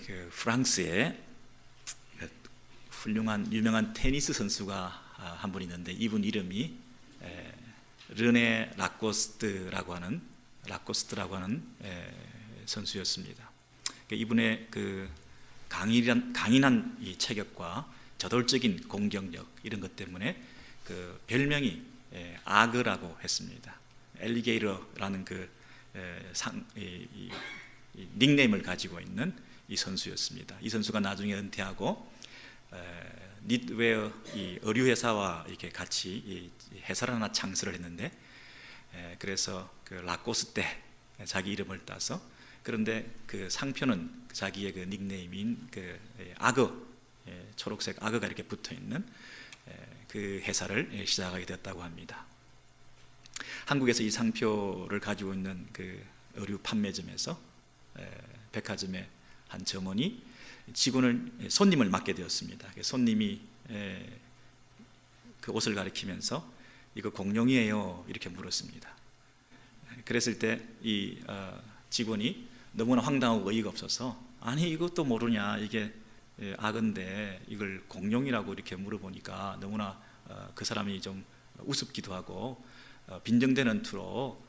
그 프랑스에 훌륭한 유명한 테니스 선수가 한 분 있는데 이분 이름이 르네 라코스트라고 하는 선수였습니다. 이분의 그 강인한 이 체격과 저돌적인 공격력 이런 것 때문에 그 별명이 아그라고 했습니다. 엘리게이터라는 그 닉네임을 가지고 있는 이 선수였습니다. 이 선수가 나중에 은퇴하고 니트웨어 이 의류 회사와 이렇게 같이 회사를 하나 창설을 했는데, 그래서 그 라코스테 자기 이름을 따서, 그런데 그 상표는 자기의 그 닉네임인 그 악어, 초록색 악어가 이렇게 붙어 있는 그 회사를 시작하게 되었다고 합니다. 한국에서 이 상표를 가지고 있는 그 의류 판매점에서 백화점의 한 점원이 손님을 맡게 되었습니다. 손님이 그 옷을 가리키면서 이거 공룡이에요 이렇게 물었습니다. 그랬을 때 이 직원이 너무나 황당하고 어이가 없어서, 아니 이것도 모르냐, 이게 악어인데 이걸 공룡이라고 이렇게 물어보니까 너무나 그 사람이 좀 우습기도 하고 빈정대는 투로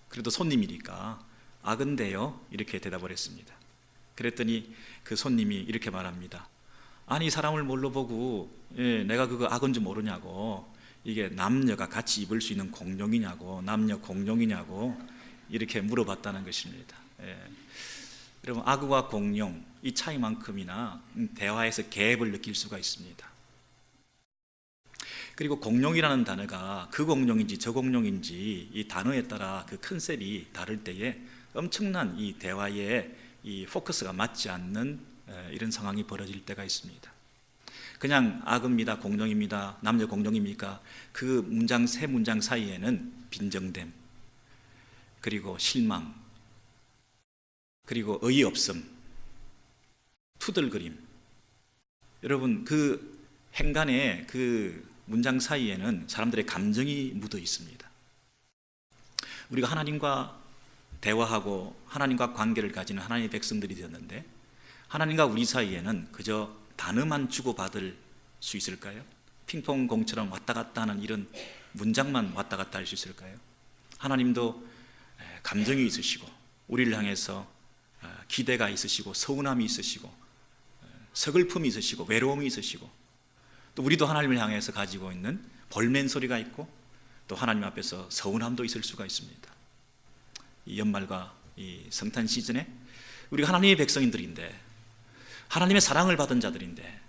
그래도 손님이니까 악어인데요 이렇게 대답을 했습니다. 그랬더니 그 손님이 이렇게 말합니다. 아니 사람을 뭘로 보고 내가 그거 악어인 줄 모르냐고, 이게 남녀가 같이 입을 수 있는 공룡이냐고, 남녀 공룡이냐고 이렇게 물어봤다는 것입니다. 여러분, 악어와 공룡 이 차이만큼이나 대화에서 갭을 느낄 수가 있습니다. 그리고 공룡이라는 단어가 그 공룡인지 저 공룡인지 이 단어에 따라 그 컨셉이 다를 때에 엄청난 이 대화에 이 포커스가 맞지 않는 이런 상황이 벌어질 때가 있습니다. 그냥 악어입니다, 공룡입니다, 남녀 공룡입니까? 그 문장 세 문장 사이에는 빈정됨, 그리고 실망, 그리고 어이없음, 투덜거림. 여러분, 그 행간의 그 문장 사이에는 사람들의 감정이 묻어 있습니다. 우리가 하나님과 대화하고 하나님과 관계를 가지는 하나님의 백성들이 되었는데, 하나님과 우리 사이에는 그저 단어만 주고받을 수 있을까요? 핑퐁 공처럼 왔다 갔다 하는 이런 문장만 왔다 갔다 할 수 있을까요? 하나님도 감정이 있으시고 우리를 향해서 기대가 있으시고 서운함이 있으시고 서글픔이 있으시고 외로움이 있으시고, 또 우리도 하나님을 향해서 가지고 있는 볼멘 소리가 있고 또 하나님 앞에서 서운함도 있을 수가 있습니다. 이 연말과 이 성탄 시즌에 우리가 하나님의 백성인들인데, 하나님의 사랑을 받은 자들인데,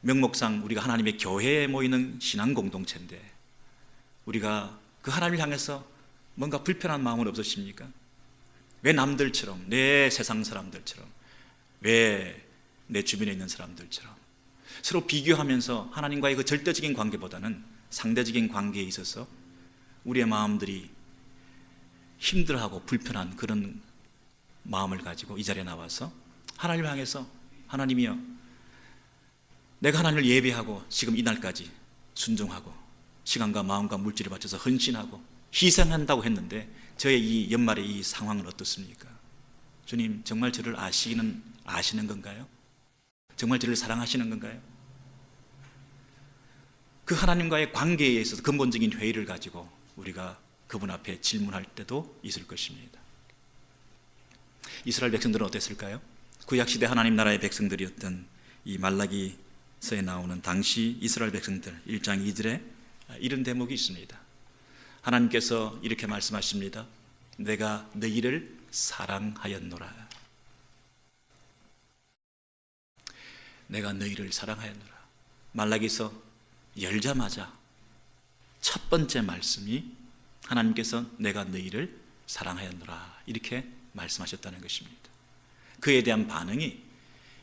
명목상 우리가 하나님의 교회에 모이는 신앙 공동체인데, 우리가 그 하나님을 향해서 뭔가 불편한 마음은 없으십니까? 왜 남들처럼, 내 세상 사람들처럼, 왜 내 주변에 있는 사람들처럼 서로 비교하면서 하나님과의 그 절대적인 관계보다는 상대적인 관계에 있어서 우리의 마음들이 힘들어하고 불편한 그런 마음을 가지고 이 자리에 나와서 하나님을 향해서, 하나님이여, 내가 하나님을 예배하고 지금 이날까지 순종하고 시간과 마음과 물질을 바쳐서 헌신하고 희생한다고 했는데 저의 이 연말의 이 상황은 어떻습니까? 주님, 정말 저를 아시는 건가요? 정말 저를 사랑하시는 건가요? 그 하나님과의 관계에 있어서 근본적인 회의를 가지고 우리가 그분 앞에 질문할 때도 있을 것입니다. 이스라엘 백성들은 어땠을까요? 구약시대 하나님 나라의 백성들이었던 이 말라기서에 나오는 당시 이스라엘 백성들 1장 2절에 이런 대목이 있습니다. 하나님께서 이렇게 말씀하십니다. 내가 너희를 사랑하였노라. 내가 너희를 사랑하였노라. 말라기서 열자마자 첫 번째 말씀이 하나님께서 내가 너희를 사랑하였노라 이렇게 말씀하셨다는 것입니다. 그에 대한 반응이,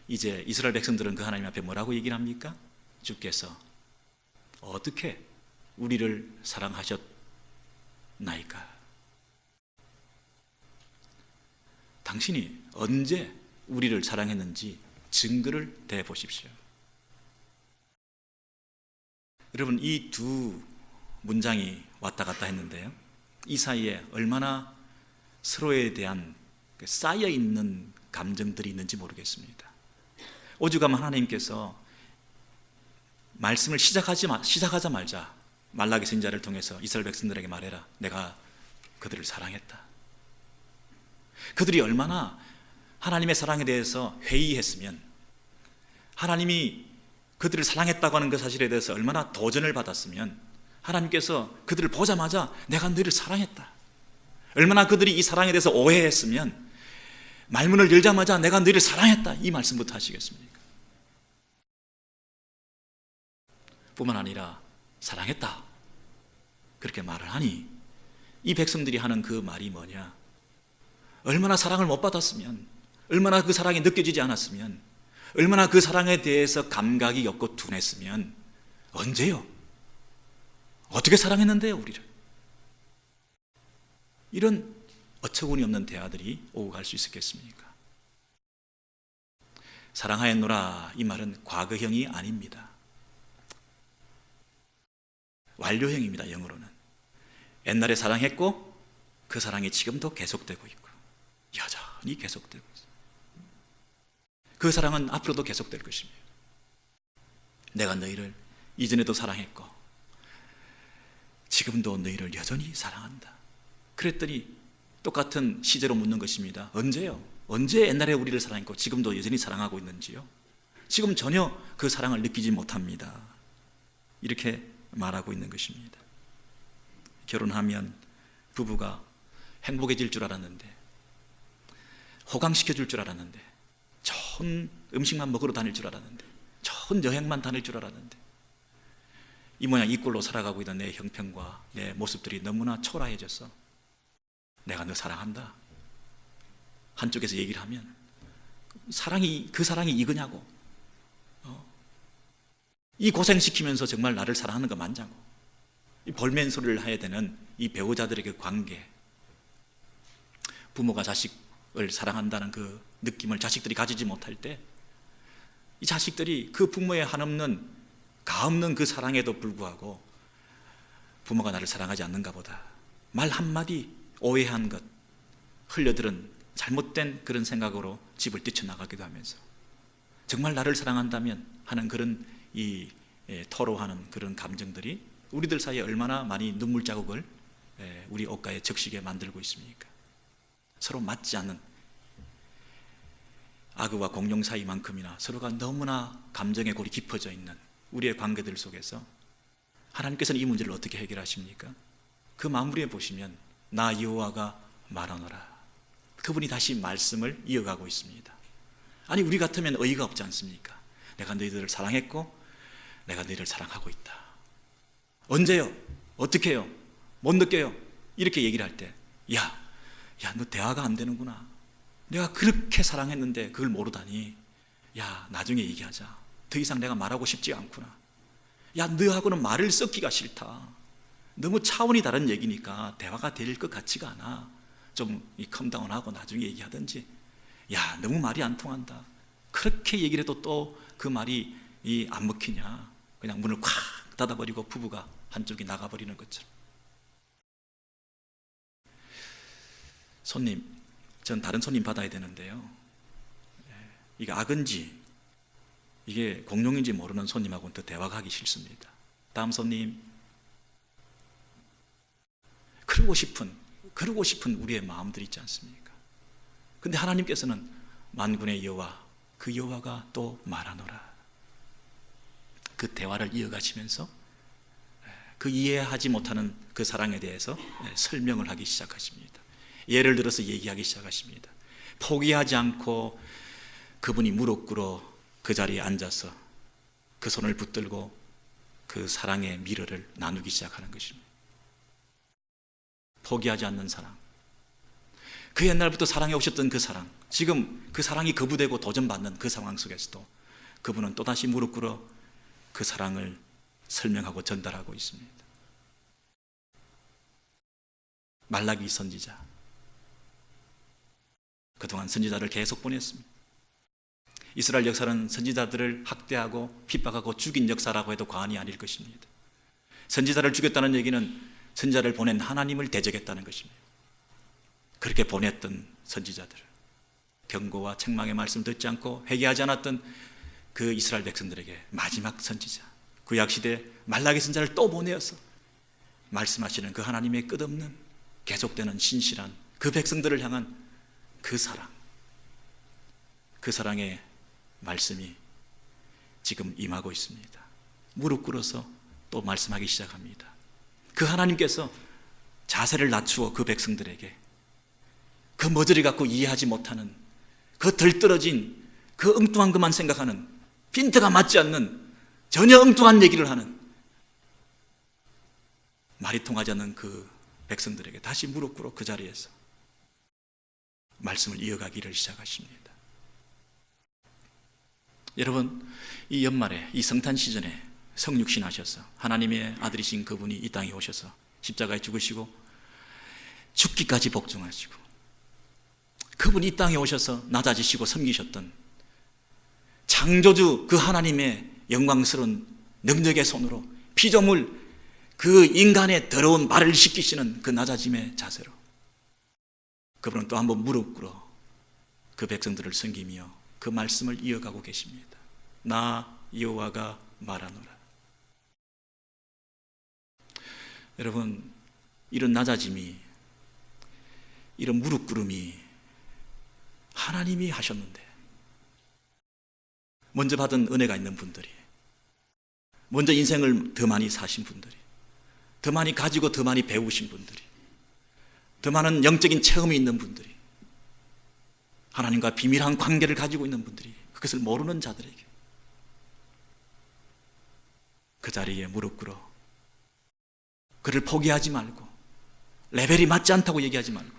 이제 이스라엘 백성들은 그 하나님 앞에 뭐라고 얘기를 합니까? 주께서 어떻게 우리를 사랑하셨나이까? 당신이 언제 우리를 사랑했는지 증거를 대보십시오. 여러분, 이 두 문장이 왔다 갔다 했는데요, 이 사이에 얼마나 서로에 대한 쌓여있는 감정들이 있는지 모르겠습니다. 오죽하면 하나님께서 말씀을 시작하자마자 말라기 선지자를 통해서 이스라엘 백성들에게 말해라. 내가 그들을 사랑했다. 그들이 얼마나 하나님의 사랑에 대해서 회의했으면, 하나님이 그들을 사랑했다고 하는 그 사실에 대해서 얼마나 도전을 받았으면 하나님께서 그들을 보자마자 내가 너희를 사랑했다. 얼마나 그들이 이 사랑에 대해서 오해했으면 말문을 열자마자 내가 너희를 사랑했다, 이 말씀부터 하시겠습니까? 뿐만 아니라 사랑했다 그렇게 말을 하니 이 백성들이 하는 그 말이 뭐냐? 얼마나 사랑을 못 받았으면, 얼마나 그 사랑이 느껴지지 않았으면, 얼마나 그 사랑에 대해서 감각이 없고 둔했으면 언제요? 어떻게 사랑했는데요, 우리를? 이런 어처구니 없는 대화들이 오고 갈 수 있었겠습니까? 사랑하였노라, 이 말은 과거형이 아닙니다. 완료형입니다. 영어로는 옛날에 사랑했고 그 사랑이 지금도 계속되고 있고 여전히 계속되고 있어요. 그 사랑은 앞으로도 계속될 것입니다. 내가 너희를 이전에도 사랑했고 지금도 너희를 여전히 사랑한다. 그랬더니 똑같은 시제로 묻는 것입니다. 언제요? 언제 옛날에 우리를 사랑했고 지금도 여전히 사랑하고 있는지요? 지금 전혀 그 사랑을 느끼지 못합니다. 이렇게 말하고 있는 것입니다. 결혼하면 부부가 행복해질 줄 알았는데, 호강시켜줄 줄 알았는데, 좋은 음식만 먹으러 다닐 줄 알았는데, 좋은 여행만 다닐 줄 알았는데, 이 모양 이 꼴로 살아가고 있는 내 형편과 내 모습들이 너무나 초라해져서 내가 너 사랑한다 한쪽에서 얘기를 하면 그 사랑이 이거냐고, 이 고생시키면서 정말 나를 사랑하는 거 맞냐고, 이 볼멘소리를 해야 되는 이 배우자들에게 관계, 부모가 자식을 사랑한다는 그 느낌을 자식들이 가지지 못할 때 이 자식들이 그 부모의 한없는 가없는 그 사랑에도 불구하고 부모가 나를 사랑하지 않는가 보다, 말 한마디 오해한 것, 흘려들은 잘못된 그런 생각으로 집을 뛰쳐나가기도 하면서 정말 나를 사랑한다면 하는 그런 이 토로하는 그런 감정들이 우리들 사이에 얼마나 많이 눈물 자국을 우리 옷가에 적시게 만들고 있습니까? 서로 맞지 않는 아그와 공룡 사이만큼이나 서로가 너무나 감정의 골이 깊어져 있는 우리의 관계들 속에서 하나님께서는 이 문제를 어떻게 해결하십니까? 그 마무리에 보시면 나 여호와가 말하노라, 그분이 다시 말씀을 이어가고 있습니다. 아니 우리 같으면 어이가 없지 않습니까? 내가 너희들을 사랑했고 내가 너희를 사랑하고 있다. 언제요? 어떻게 해요? 못 느껴요? 이렇게 얘기를 할 때 야, 너 대화가 안 되는구나. 내가 그렇게 사랑했는데 그걸 모르다니. 야, 나중에 얘기하자. 더 이상 내가 말하고 싶지 않구나. 야, 너하고는 말을 섞기가 싫다. 너무 차원이 다른 얘기니까 대화가 될 것 같지가 않아. 좀 컴다운하고 나중에 얘기하든지. 야, 너무 말이 안 통한다. 그렇게 얘기를 해도 또 그 말이 안 먹히냐. 그냥 문을 콱 닫아버리고 부부가 한쪽이 나가버리는 것처럼. 손님, 전 다른 손님 받아야 되는데요, 이게 악은지 이게 공룡인지 모르는 손님하고는 더 대화가 하기 싫습니다. 다음 손님. 그러고 싶은 우리의 마음들이 있지 않습니까? 근데 하나님께서는 만군의 여호와, 그 여호와가 또 말하노라. 그 대화를 이어가시면서 그 이해하지 못하는 그 사랑에 대해서 설명을 하기 시작하십니다. 예를 들어서 얘기하기 시작하십니다. 포기하지 않고 그분이 무릎 꿇어 그 자리에 앉아서 그 손을 붙들고 그 사랑의 미러를 나누기 시작하는 것입니다. 포기하지 않는 사랑, 그 옛날부터 사랑해 오셨던 그 사랑, 지금 그 사랑이 거부되고 도전받는 그 상황 속에서도 그분은 또다시 무릎 꿇어 그 사랑을 설명하고 전달하고 있습니다. 말라기 선지자, 그동안 선지자를 계속 보냈습니다. 이스라엘 역사는 선지자들을 학대하고 핍박하고 죽인 역사라고 해도 과언이 아닐 것입니다. 선지자를 죽였다는 얘기는 선지자를 보낸 하나님을 대적했다는 것입니다. 그렇게 보냈던 선지자들, 경고와 책망의 말씀을 듣지 않고 회개하지 않았던 그 이스라엘 백성들에게 마지막 선지자, 구약시대 말라기 선지자를 또 보내어서 말씀하시는 그 하나님의 끝없는 계속되는 신실한 그 백성들을 향한 그 사랑, 그 사랑의 말씀이 지금 임하고 있습니다. 무릎 꿇어서 또 말씀하기 시작합니다. 그 하나님께서 자세를 낮추어 그 백성들에게 그 머저리 갖고 이해하지 못하는 그 덜떨어진 그 엉뚱한 것만 생각하는 핀트가 맞지 않는 전혀 엉뚱한 얘기를 하는 말이 통하지 않는 그 백성들에게 다시 무릎 꿇어 그 자리에서 말씀을 이어가기를 시작하십니다. 여러분, 이 연말에 이 성탄 시즌에 성육신 하셔서 하나님의 아들이신 그분이 이 땅에 오셔서 십자가에 죽으시고 죽기까지 복종하시고 그분이 이 땅에 오셔서 낮아지시고 섬기셨던 창조주 그 하나님의 영광스러운 능력의 손으로 피조물 그 인간의 더러운 발을 씻기시는 그 낮아짐의 자세로 그분은 또 한번 무릎 꿇어 그 백성들을 섬기며 그 말씀을 이어가고 계십니다. 나 여호와가 말하노라. 여러분, 이런 낮아짐이, 이런 무릎 꿇음이 하나님이 하셨는데 먼저 받은 은혜가 있는 분들이, 먼저 인생을 더 많이 사신 분들이, 더 많이 가지고 더 많이 배우신 분들이, 더 많은 영적인 체험이 있는 분들이, 하나님과 비밀한 관계를 가지고 있는 분들이 그것을 모르는 자들에게 그 자리에 무릎 꿇어 그를 포기하지 말고 레벨이 맞지 않다고 얘기하지 말고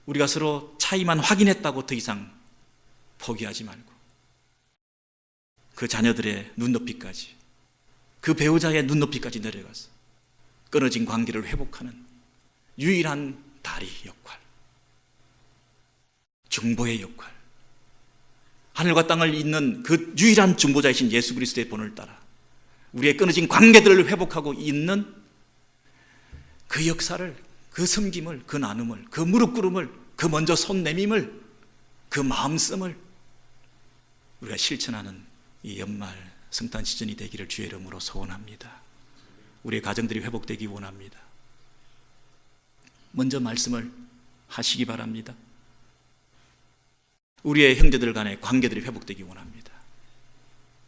우리가 서로 차이만 확인했다고 더 이상 포기하지 말고 그 자녀들의 눈높이까지, 그 배우자의 눈높이까지 내려가서 끊어진 관계를 회복하는 유일한 다리 역할, 중보의 역할, 하늘과 땅을 잇는 그 유일한 중보자이신 예수 그리스도의 본을 따라 우리의 끊어진 관계들을 회복하고 잇는 그 역사를, 그 섬김을, 그 나눔을, 그 무릎 꿇음을, 그 먼저 손 내밈을, 그 마음씀을 우리가 실천하는 이 연말 성탄 시즌이 되기를 주의 이름으로 소원합니다. 우리의 가정들이 회복되기 원합니다. 먼저 말씀을 하시기 바랍니다. 우리의 형제들 간의 관계들이 회복되기 원합니다.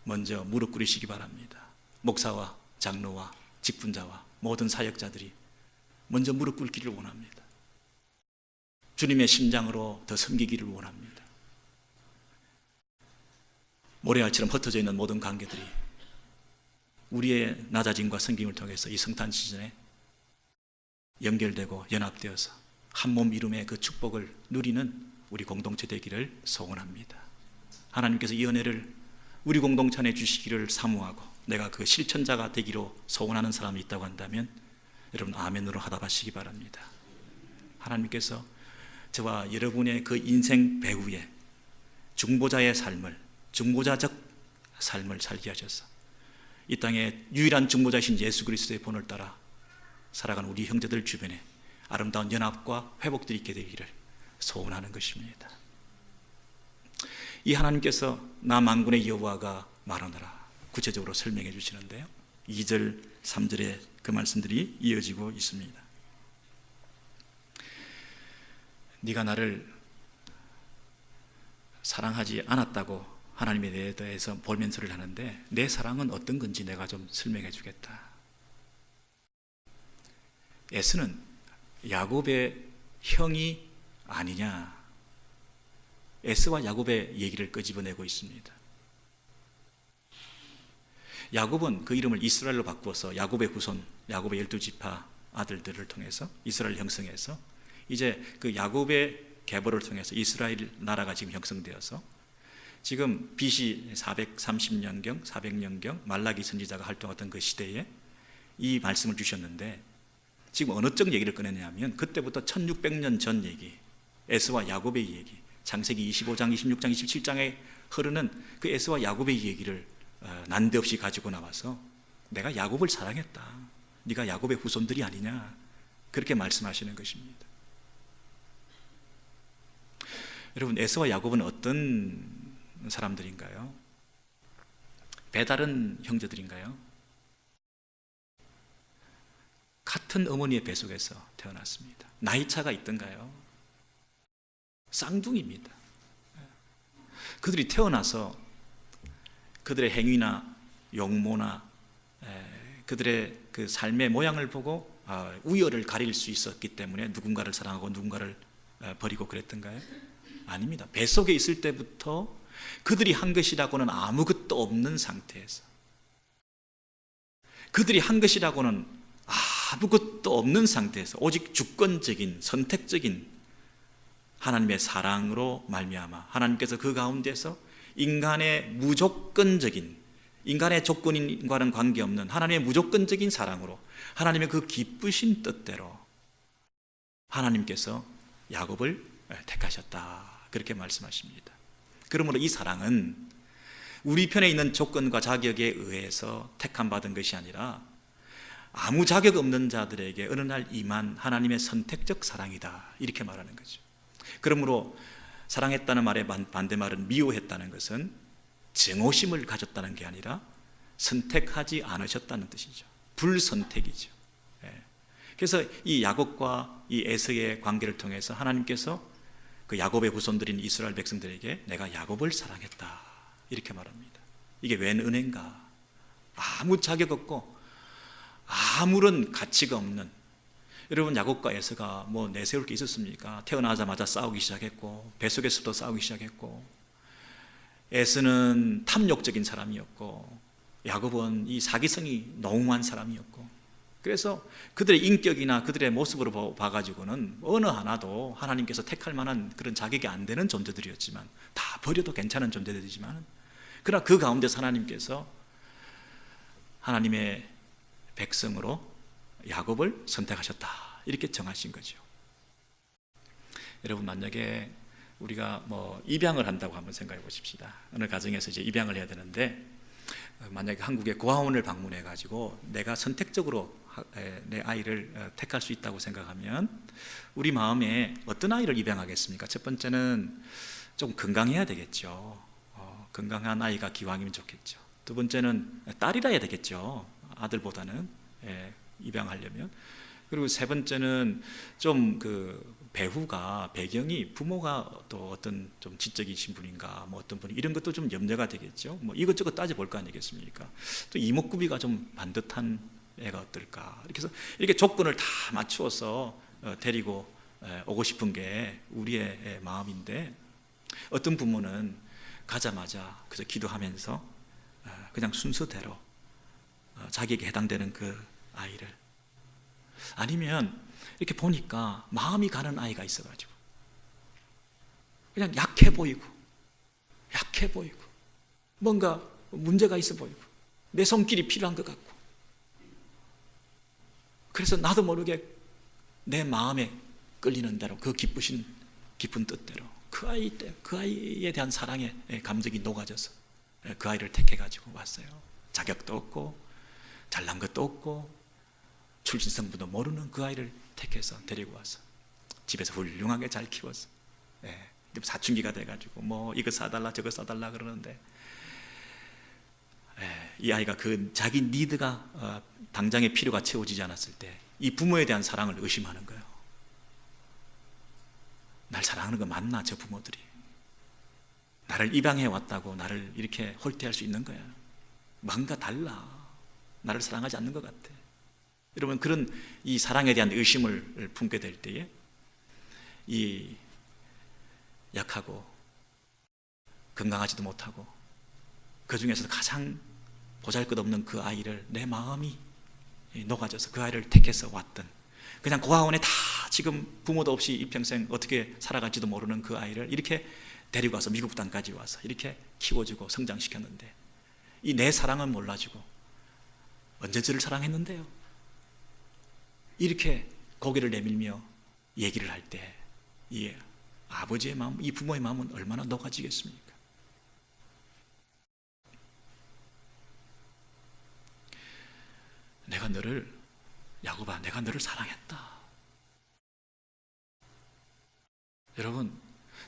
먼저 무릎 꿇으시기 바랍니다. 목사와 장로와 직분자와 모든 사역자들이 먼저 무릎 꿇기를 원합니다. 주님의 심장으로 더 섬기기를 원합니다. 모래알처럼 흩어져 있는 모든 관계들이 우리의 낮아짐과 섬김을 통해서 이 성탄 시즌에 연결되고 연합되어서 한 몸 이룸의 그 축복을 누리는 우리 공동체 되기를 소원합니다. 하나님께서 이 은혜를 우리 공동체 안에 주시기를 사모하고 내가 그 실천자가 되기로 소원하는 사람이 있다고 한다면 여러분 아멘으로 하답하시기 바랍니다. 하나님께서 저와 여러분의 그 인생 배후에 중보자의 삶을, 중보자적 삶을 살게 하셔서 이 땅에 유일한 중보자이신 예수 그리스도의 본을 따라 살아가는 우리 형제들 주변에 아름다운 연합과 회복들이 있게 되기를 소원하는 것입니다. 이 하나님께서 나 만군의 여호와가 말하노라 구체적으로 설명해 주시는데요, 2절 3절에 그 말씀들이 이어지고 있습니다. 네가 나를 사랑하지 않았다고 하나님에 대해서 볼멘서를 하는데 내 사랑은 어떤 건지 내가 좀 설명해 주겠다. 에스는 야곱의 형이 아니냐, 에스와 야곱의 얘기를 끄집어내고 있습니다. 야곱은 그 이름을 이스라엘로 바꾸어서 야곱의 후손, 야곱의 12지파 아들들을 통해서 이스라엘 형성해서 이제 그 야곱의 계보를 통해서 이스라엘 나라가 지금 형성되어서 지금 BC 430년경, 400년경 말라기 선지자가 활동했던 그 시대에 이 말씀을 주셨는데 지금 어느 쪽 얘기를 꺼내냐면 그때부터 1600년 전 얘기, 에스와 야곱의 얘기, 창세기 25장, 26장, 27장에 흐르는 그 에스와 야곱의 얘기를 난데없이 가지고 나와서 내가 야곱을 사랑했다, 네가 야곱의 후손들이 아니냐, 그렇게 말씀하시는 것입니다. 여러분, 에서와 야곱은 어떤 사람들인가요? 배다른 형제들인가요? 같은 어머니의 배 속에서 태어났습니다. 나이 차가 있던가요? 쌍둥이입니다. 그들이 태어나서 그들의 행위나 용모나 그들의 그 삶의 모양을 보고 우열을 가릴 수 있었기 때문에 누군가를 사랑하고 누군가를 버리고 그랬던가요? 아닙니다. 뱃속에 있을 때부터 그들이 한 것이라고는 아무것도 없는 상태에서, 그들이 한 것이라고는 아무것도 없는 상태에서 오직 주권적인 선택적인 하나님의 사랑으로 말미암아 하나님께서 그 가운데서 인간의 무조건적인, 인간의 조건인과는 관계없는 하나님의 무조건적인 사랑으로 하나님의 그 기쁘신 뜻대로 하나님께서 야곱을 택하셨다, 그렇게 말씀하십니다. 그러므로 이 사랑은 우리 편에 있는 조건과 자격에 의해서 택함받은 것이 아니라 아무 자격 없는 자들에게 어느 날 임한 하나님의 선택적 사랑이다, 이렇게 말하는 거죠. 그러므로 사랑했다는 말의 반대말은 미워했다는 것은 정오심을 가졌다는 게 아니라 선택하지 않으셨다는 뜻이죠. 불선택이죠. 그래서 이 야곱과 이 에서의 관계를 통해서 하나님께서 그 야곱의 후손들인 이스라엘 백성들에게 내가 야곱을 사랑했다, 이렇게 말합니다. 이게 웬 은혜인가? 아무 자격 없고 아무런 가치가 없는, 여러분, 야곱과 에서가 뭐 내세울 게 있었습니까? 태어나자마자 싸우기 시작했고 뱃속에서도 싸우기 시작했고, 에서는 탐욕적인 사람이었고 야곱은 이 사기성이 농후한 사람이었고, 그래서 그들의 인격이나 그들의 모습으로 봐가지고는 어느 하나도 하나님께서 택할 만한 그런 자격이 안 되는 존재들이었지만, 다 버려도 괜찮은 존재들이지만, 그러나 그 가운데서 하나님께서 하나님의 백성으로 야곱을 선택하셨다, 이렇게 정하신 거죠. 여러분, 만약에 우리가 뭐 입양을 한다고 한번 생각해 보십시다. 어느 가정에서 이제 입양을 해야 되는데, 만약에 한국의 고아원을 방문해 가지고 내가 선택적으로 내 아이를 택할 수 있다고 생각하면 우리 마음에 어떤 아이를 입양하겠습니까? 첫 번째는 좀 건강해야 되겠죠. 건강한 아이가 기왕이면 좋겠죠. 두 번째는 딸이라 해야 되겠죠. 아들보다는, 입양하려면. 그리고 세 번째는 좀 그 배후가, 배경이, 부모가 또 어떤 좀 지적이신 분인가, 뭐 어떤 분이, 이런 것도 좀 염려가 되겠죠. 뭐 이것저것 따져볼 거 아니겠습니까? 또 이목구비가 좀 반듯한 애가 어떨까. 이렇게 해서 이렇게 조건을 다 맞추어서 데리고 오고 싶은 게 우리의 마음인데, 어떤 부모는 가자마자 그저 기도하면서 그냥 순서대로 자기에게 해당되는 그 아이를, 아니면 이렇게 보니까 마음이 가는 아이가 있어가지고 그냥 약해 보이고 뭔가 문제가 있어 보이고 내 손길이 필요한 것 같고, 그래서 나도 모르게 내 마음에 끌리는 대로, 그 기쁘신 깊은 뜻대로 그 아이에 대한 사랑의 감정이 녹아져서 그 아이를 택해가지고 왔어요. 자격도 없고 잘난 것도 없고 출신성분도 모르는 그 아이를 택해서 데리고 와서 집에서 훌륭하게 잘 키웠어. 사춘기가 돼가지고 뭐 이거 사달라 저거 사달라 그러는데, 이 아이가 그 자기 니드가 당장의 필요가 채워지지 않았을 때 이 부모에 대한 사랑을 의심하는 거예요. 날 사랑하는 거 맞나, 저 부모들이? 나를 입양해 왔다고 나를 이렇게 홀대할 수 있는 거야? 뭔가 달라. 나를 사랑하지 않는 것 같아. 여러분, 그런 이 사랑에 대한 의심을 품게 될 때에 이 약하고 건강하지도 못하고 그 중에서 가장 보잘것없는 그 아이를, 내 마음이 녹아져서 그 아이를 택해서 왔던, 그냥 고아원에 다 지금 부모도 없이 이평생 어떻게 살아갈지도 모르는 그 아이를 이렇게 데리고 와서 미국 땅까지 와서 이렇게 키워주고 성장시켰는데, 이 내 사랑은 몰라주고 언제 저를 사랑했는데요? 이렇게 고개를 내밀며 얘기를 할 때 이 아버지의 마음, 이 부모의 마음은 얼마나 녹아지겠습니까? 내가 너를, 야곱아, 내가 너를 사랑했다. 여러분,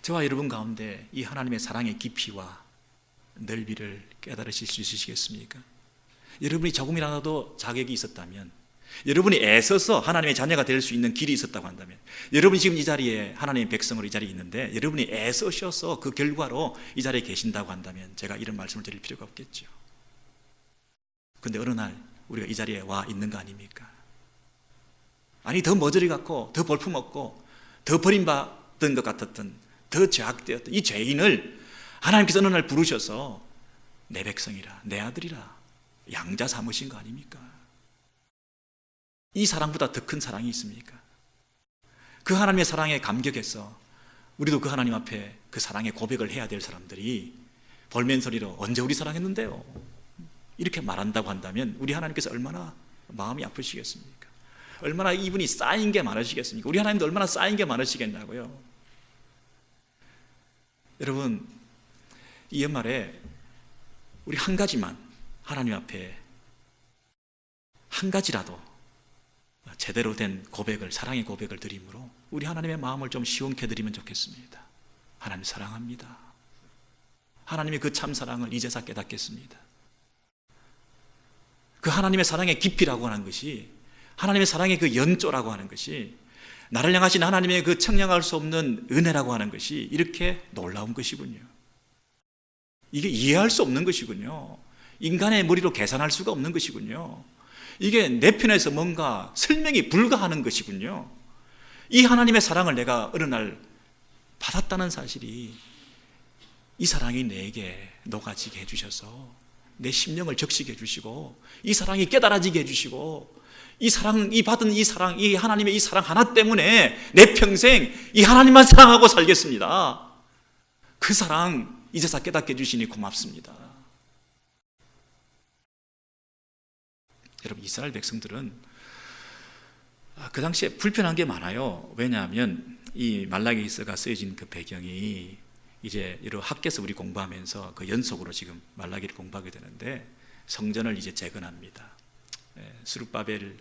저와 여러분 가운데 이 하나님의 사랑의 깊이와 넓이를 깨달으실 수 있으시겠습니까? 여러분이 조금이라도 자격이 있었다면, 여러분이 애써서 하나님의 자녀가 될 수 있는 길이 있었다고 한다면, 여러분이 지금 이 자리에 하나님의 백성으로 이 자리에 있는데 여러분이 애써셔서 그 결과로 이 자리에 계신다고 한다면 제가 이런 말씀을 드릴 필요가 없겠죠. 그런데 어느 날 우리가 이 자리에 와 있는 거 아닙니까? 아니, 더 머저리 같고 더 볼품없고 더 버림받은 것 같았던, 더 죄악되었던 이 죄인을 하나님께서 어느 날 부르셔서 내 백성이라, 내 아들이라 양자 삼으신 거 아닙니까? 이 사랑보다 더 큰 사랑이 있습니까? 그 하나님의 사랑에 감격해서 우리도 그 하나님 앞에 그 사랑의 고백을 해야 될 사람들이 볼멘 소리로 언제 우리 사랑했는데요? 이렇게 말한다고 한다면 우리 하나님께서 얼마나 마음이 아프시겠습니까? 얼마나 이분이 쌓인 게 많으시겠습니까? 우리 하나님도 얼마나 쌓인 게 많으시겠냐고요. 여러분, 이 연말에 우리 한 가지만 하나님 앞에 한 가지라도 제대로 된 고백을, 사랑의 고백을 드림으로 우리 하나님의 마음을 좀 시원케 드리면 좋겠습니다. 하나님 사랑합니다. 하나님의 그 참 사랑을 이제서 깨닫겠습니다. 그 하나님의 사랑의 깊이라고 하는 것이, 하나님의 사랑의 그 연조라고 하는 것이, 나를 향하신 하나님의 그 청량할 수 없는 은혜라고 하는 것이 이렇게 놀라운 것이군요. 이게 이해할 수 없는 것이군요. 인간의 머리로 계산할 수가 없는 것이군요. 이게 내 편에서 뭔가 설명이 불가하는 것이군요. 이 하나님의 사랑을 내가 어느 날 받았다는 사실이, 이 사랑이 내게 녹아지게 해주셔서 내 심령을 적시게 해주시고, 이 사랑이 깨달아지게 해주시고, 이 사랑, 이 받은 이 사랑, 이 하나님의 이 사랑 하나 때문에 내 평생 이 하나님만 사랑하고 살겠습니다. 그 사랑 이제서 깨닫게 해주시니 고맙습니다. 여러분, 이스라엘 백성들은 그 당시에 불편한 게 많아요. 왜냐하면 이 말라기서가 쓰여진 그 배경이 이제 여러 학교에서 우리 공부하면서 그 연속으로 지금 말라기를 공부하게 되는데, 성전을 이제 재건합니다. 스룹바벨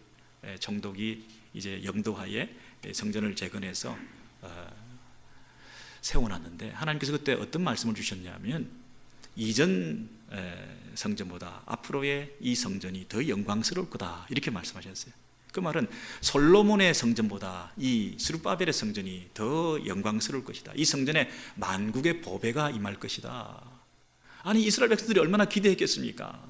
총독이 이제 영도하에 성전을 재건해서 세워놨는데, 하나님께서 그때 어떤 말씀을 주셨냐면, 이전 성전보다 앞으로의 이 성전이 더 영광스러울 거다, 이렇게 말씀하셨어요. 그 말은 솔로몬의 성전보다 이 스룹바벨의 성전이 더 영광스러울 것이다. 이 성전에 만국의 보배가 임할 것이다. 아니, 이스라엘 백성들이 얼마나 기대했겠습니까?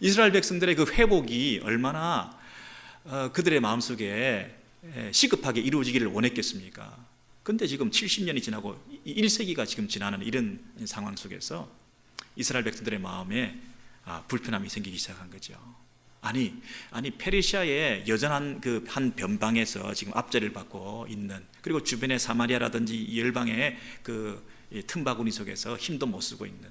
이스라엘 백성들의 그 회복이 얼마나 그들의 마음속에 시급하게 이루어지기를 원했겠습니까? 그런데 지금 70년이 지나고 1세기가 지금 지나는 이런 상황 속에서 이스라엘 백성들의 마음에 불편함이 생기기 시작한 거죠. 아니 페르시아의 여전한 그 한 변방에서 지금 압제를 받고 있는, 그리고 주변의 사마리아라든지 열방의 그 틈바구니 속에서 힘도 못 쓰고 있는,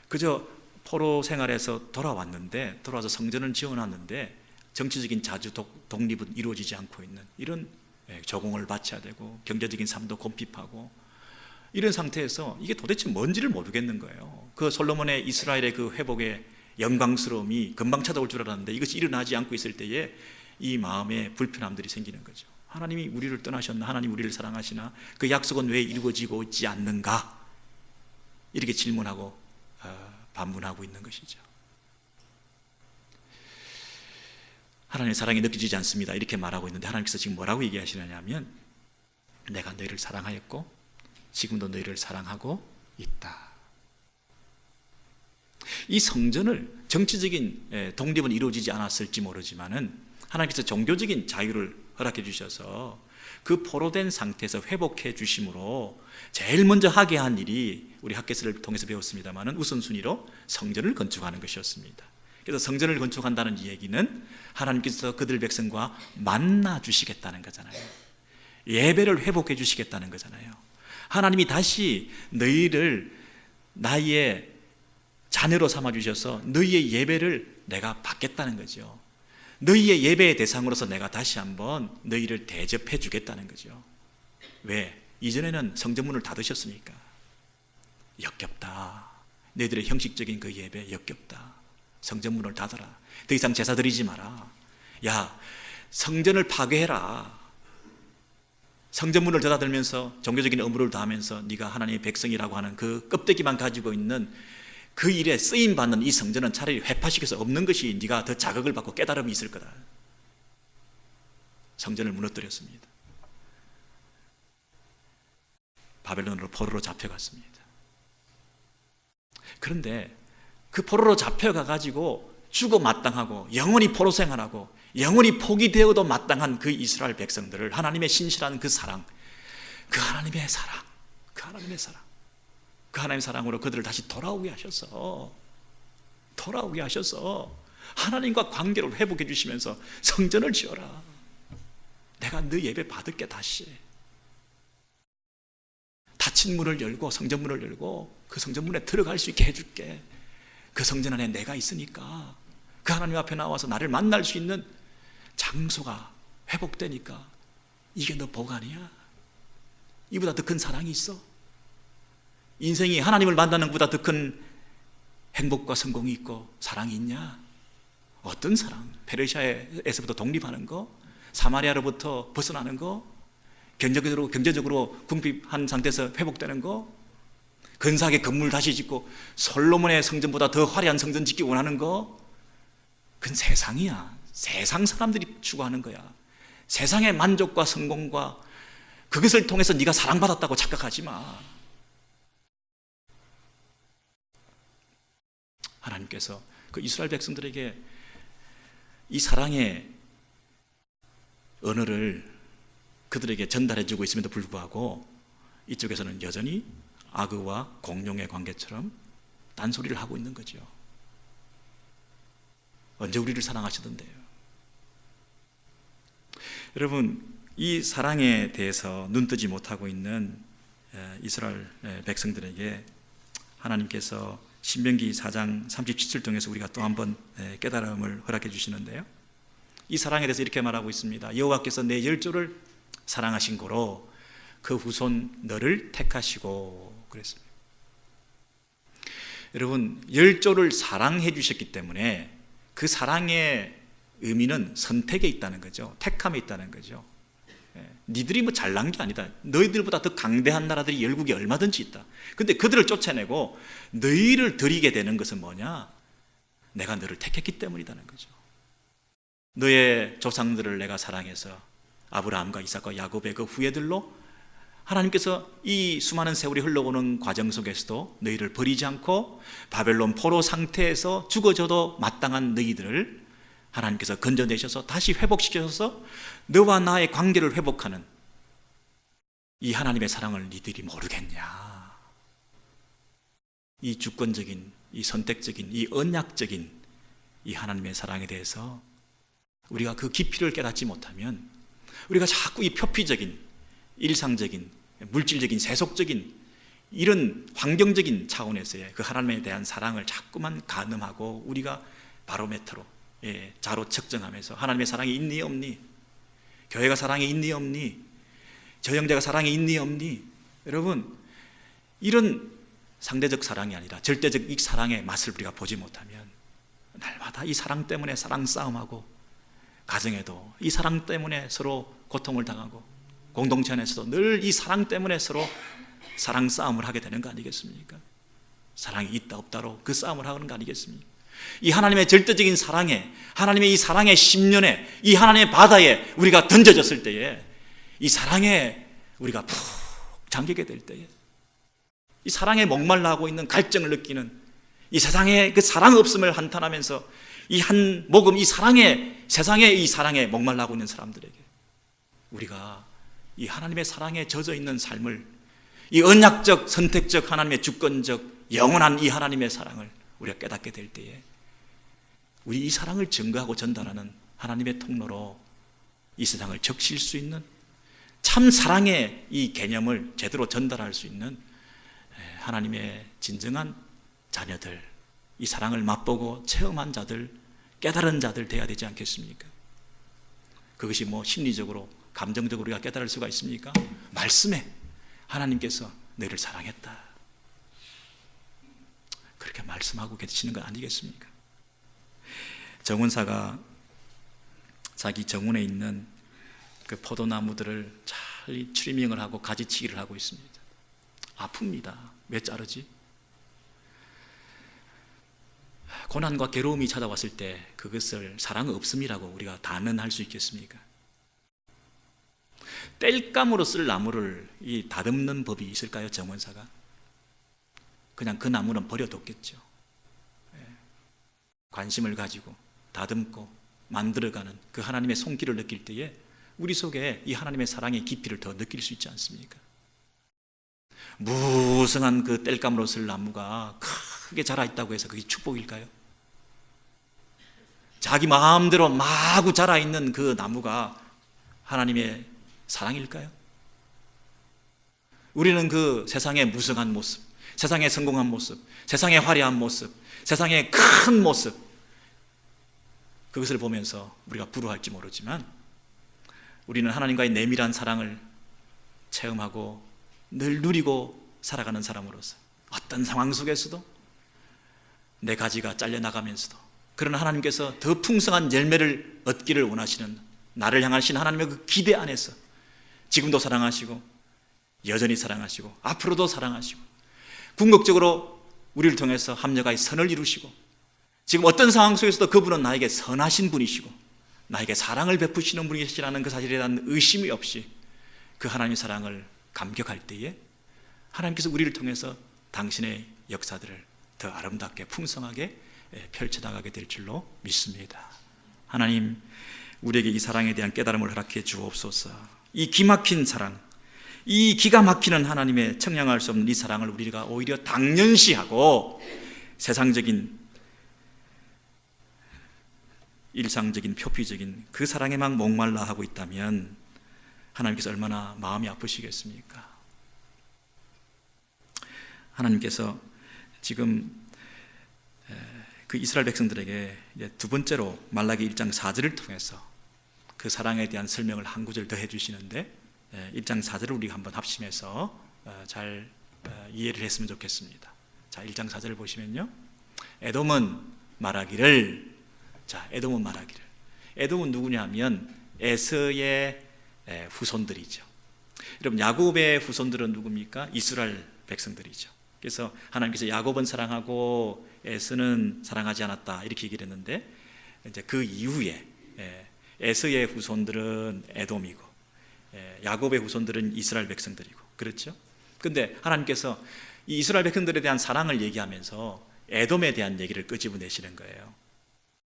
그저 포로 생활에서 돌아와서 성전을 지어놨는데 정치적인 자주 독립은 이루어지지 않고 있는 이런, 조공을 바쳐야 되고 경제적인 삶도 곰핍하고 이런 상태에서 이게 도대체 뭔지를 모르겠는 거예요. 그 솔로몬의 이스라엘의 그 회복의 영광스러움이 금방 찾아올 줄 알았는데 이것이 일어나지 않고 있을 때에 이 마음에 불편함들이 생기는 거죠. 하나님이 우리를 떠나셨나? 하나님 우리를 사랑하시나? 그 약속은 왜 이루어지고 있지 않는가? 이렇게 질문하고 반문하고 있는 것이죠. 하나님의 사랑이 느껴지지 않습니다, 이렇게 말하고 있는데, 하나님께서 지금 뭐라고 얘기하시느냐면, 내가 너희를 사랑하였고 지금도 너희를 사랑하고 있다. 이 성전을, 정치적인 독립은 이루어지지 않았을지 모르지만은 하나님께서 종교적인 자유를 허락해 주셔서 그 포로된 상태에서 회복해 주심으로 제일 먼저 하게 한 일이, 우리 학개서를 통해서 배웠습니다마는 우선순위로 성전을 건축하는 것이었습니다. 그래서 성전을 건축한다는 이 얘기는 하나님께서 그들 백성과 만나 주시겠다는 거잖아요. 예배를 회복해 주시겠다는 거잖아요. 하나님이 다시 너희를 나의 자녀로 삼아 주셔서 너희의 예배를 내가 받겠다는 거죠. 너희의 예배의 대상으로서 내가 다시 한번 너희를 대접해 주겠다는 거죠. 왜? 이전에는 성전문을 닫으셨으니까. 역겹다. 너희들의 형식적인 그 예배 역겹다. 성전문을 닫아라. 더 이상 제사 드리지 마라. 야, 성전을 파괴해라. 성전문을 닫아들면서 종교적인 의무를 다하면서 네가 하나님의 백성이라고 하는 그 껍데기만 가지고 있는 그 일에 쓰임받는 이 성전은 차라리 회파시켜서 없는 것이 네가 더 자극을 받고 깨달음이 있을 거다. 성전을 무너뜨렸습니다. 바벨론으로 포로로 잡혀갔습니다. 그런데 그 포로로 잡혀가 가지고 죽어 마땅하고 영원히 포로 생활하고 영원히 포기되어도 마땅한 그 이스라엘 백성들을 하나님의 신실한 그 사랑, 그 하나님의 사랑, 그 하나님의 사랑, 그 하나님의 사랑으로 그들을 다시 돌아오게 하셔서 하나님과 관계를 회복해 주시면서 성전을 지어라. 내가 너 예배 받을게. 다시 닫힌 문을 열고 성전문을 열고 그 성전문에 들어갈 수 있게 해줄게. 그 성전 안에 내가 있으니까 그 하나님 앞에 나와서 나를 만날 수 있는 장소가 회복되니까 이게 너 복 아니야? 이보다 더 큰 사랑이 있어? 인생이 하나님을 만나는 것보다 더 큰 행복과 성공이 있고 사랑이 있냐? 어떤 사랑? 페르시아에서부터 독립하는 거? 사마리아로부터 벗어나는 거? 경제적으로 궁핍한 상태에서 회복되는 거? 근사하게 건물 다시 짓고 솔로몬의 성전보다 더 화려한 성전 짓기 원하는 거? 그건 세상이야. 세상 사람들이 추구하는 거야. 세상의 만족과 성공과 그것을 통해서 네가 사랑받았다고 착각하지 마. 하나님께서 그 이스라엘 백성들에게 이 사랑의 언어를 그들에게 전달해 주고 있음에도 불구하고 이쪽에서는 여전히 악어와 공룡의 관계처럼 딴소리를 하고 있는 거죠. 언제 우리를 사랑하시던데요. 여러분, 이 사랑에 대해서 눈뜨지 못하고 있는 이스라엘 백성들에게 하나님께서 신명기 4장 37절 통해서 우리가 또 한번 깨달음을 허락해 주시는데요, 이 사랑에 대해서 이렇게 말하고 있습니다. 여호와께서 내 열조를 사랑하신 고로 그 후손 너를 택하시고 그랬습니다. 여러분, 열조를 사랑해 주셨기 때문에 그 사랑의 의미는 선택에 있다는 거죠. 택함에 있다는 거죠. 니들이 뭐 잘난 게 아니다. 너희들보다 더 강대한 나라들이 열국에 얼마든지 있다. 근데 그들을 쫓아내고 너희를 드리게 되는 것은 뭐냐? 내가 너를 택했기 때문이라는 거죠. 너의 조상들을 내가 사랑해서 아브라함과 이삭과 야곱의 그 후예들로 하나님께서 이 수많은 세월이 흘러오는 과정 속에서도 너희를 버리지 않고 바벨론 포로 상태에서 죽어져도 마땅한 너희들을 하나님께서 건져내셔서 다시 회복시켜서 너와 나의 관계를 회복하는 이 하나님의 사랑을 니들이 모르겠냐? 이 주권적인, 이 선택적인, 이 언약적인 이 하나님의 사랑에 대해서 우리가 그 깊이를 깨닫지 못하면 우리가 자꾸 이 표피적인, 일상적인, 물질적인, 세속적인 이런 환경적인 차원에서의 그 하나님에 대한 사랑을 자꾸만 가늠하고 우리가 바로메트로, 자로 측정하면서 하나님의 사랑이 있니 없니? 교회가 사랑이 있니 없니? 저 형제가 사랑이 있니 없니? 여러분, 이런 상대적 사랑이 아니라 절대적 이 사랑의 맛을 우리가 보지 못하면 날마다 이 사랑 때문에 사랑 싸움하고, 가정에도 이 사랑 때문에 서로 고통을 당하고, 공동체 안에서도 늘 이 사랑 때문에 서로 사랑 싸움을 하게 되는 거 아니겠습니까? 사랑이 있다 없다로 그 싸움을 하는 거 아니겠습니까? 이 하나님의 절대적인 사랑에, 하나님의 이 사랑의 심년에, 이 하나님의 바다에 우리가 던져졌을 때에, 이 사랑에 우리가 푹 잠기게 될 때에, 이 사랑에 목말라 하고 있는 갈증을 느끼는 이 세상에 그 사랑 없음을 한탄하면서 이 한 모금 이 사랑에, 세상의 이 사랑에 목말라 하고 있는 사람들에게 우리가 이 하나님의 사랑에 젖어 있는 삶을, 이 언약적, 선택적, 하나님의 주권적, 영원한 이 하나님의 사랑을 우리가 깨닫게 될 때에 우리 이 사랑을 증거하고 전달하는 하나님의 통로로 이 세상을 적실 수 있는, 참 사랑의 이 개념을 제대로 전달할 수 있는 하나님의 진정한 자녀들, 이 사랑을 맛보고 체험한 자들, 깨달은 자들 되어야 되지 않겠습니까? 그것이 뭐 심리적으로, 감정적으로 우리가 깨달을 수가 있습니까? 말씀에 하나님께서 너희를 사랑했다, 그렇게 말씀하고 계시는 건 아니겠습니까? 정원사가 자기 정원에 있는 그 포도나무들을 잘 빨리 트리밍을 하고 가지치기를 하고 있습니다. 아픕니다. 왜 자르지? 고난과 괴로움이 찾아왔을 때 그것을 사랑 없음이라고 우리가 단언할 수 있겠습니까? 땔감으로 쓸 나무를 다듬는 법이 있을까요? 정원사가? 그냥 그 나무는 버려뒀겠죠. 관심을 가지고 다듬고 만들어가는 그 하나님의 손길을 느낄 때에 우리 속에 이 하나님의 사랑의 깊이를 더 느낄 수 있지 않습니까? 무성한 그 땔감으로 쓸 나무가 크게 자라있다고 해서 그게 축복일까요? 자기 마음대로 마구 자라있는 그 나무가 하나님의 사랑일까요? 우리는 그 세상의 무성한 모습, 세상의 성공한 모습, 세상의 화려한 모습, 세상의 큰 모습, 그것을 보면서 우리가 부러워할지 모르지만 우리는 하나님과의 내밀한 사랑을 체험하고 늘 누리고 살아가는 사람으로서 어떤 상황 속에서도 내 가지가 잘려나가면서도 그런 하나님께서 더 풍성한 열매를 얻기를 원하시는 나를 향하신 하나님의 그 기대 안에서 지금도 사랑하시고 여전히 사랑하시고 앞으로도 사랑하시고 궁극적으로 우리를 통해서 합력하여 선을 이루시고 지금 어떤 상황 속에서도 그분은 나에게 선하신 분이시고 나에게 사랑을 베푸시는 분이시라는 그 사실에 대한 의심이 없이 그 하나님의 사랑을 감격할 때에 하나님께서 우리를 통해서 당신의 역사들을 더 아름답게 풍성하게 펼쳐나가게 될 줄로 믿습니다. 하나님, 우리에게 이 사랑에 대한 깨달음을 허락해 주옵소서. 이 기막힌 사랑, 이 기가 막히는 하나님의 청량할 수 없는 이 사랑을 우리가 오히려 당연시하고 세상적인 일상적인 표피적인 그 사랑에만 목말라 하고 있다면 하나님께서 얼마나 마음이 아프시겠습니까? 하나님께서 지금 그 이스라엘 백성들에게 이제 두 번째로 말라기 1장 4절을 통해서 그 사랑에 대한 설명을 한 구절 더 해주시는데 1장 4절을 우리가 한번 합심해서 잘 이해를 했으면 좋겠습니다. 자, 1장 4절을 보시면요, 에돔은 말하기를, 에돔은 누구냐 하면 에서의 후손들이죠. 여러분, 야곱의 후손들은 누굽니까? 이스라엘 백성들이죠. 그래서 하나님께서 야곱은 사랑하고 에서는 사랑하지 않았다 이렇게 얘기를 했는데, 이제 그 이후에 에서의 후손들은 에돔이고 야곱의 후손들은 이스라엘 백성들이고, 그렇죠? 근데 하나님께서 이 이스라엘 백성들에 대한 사랑을 얘기하면서 에돔에 대한 얘기를 끄집어내시는 거예요.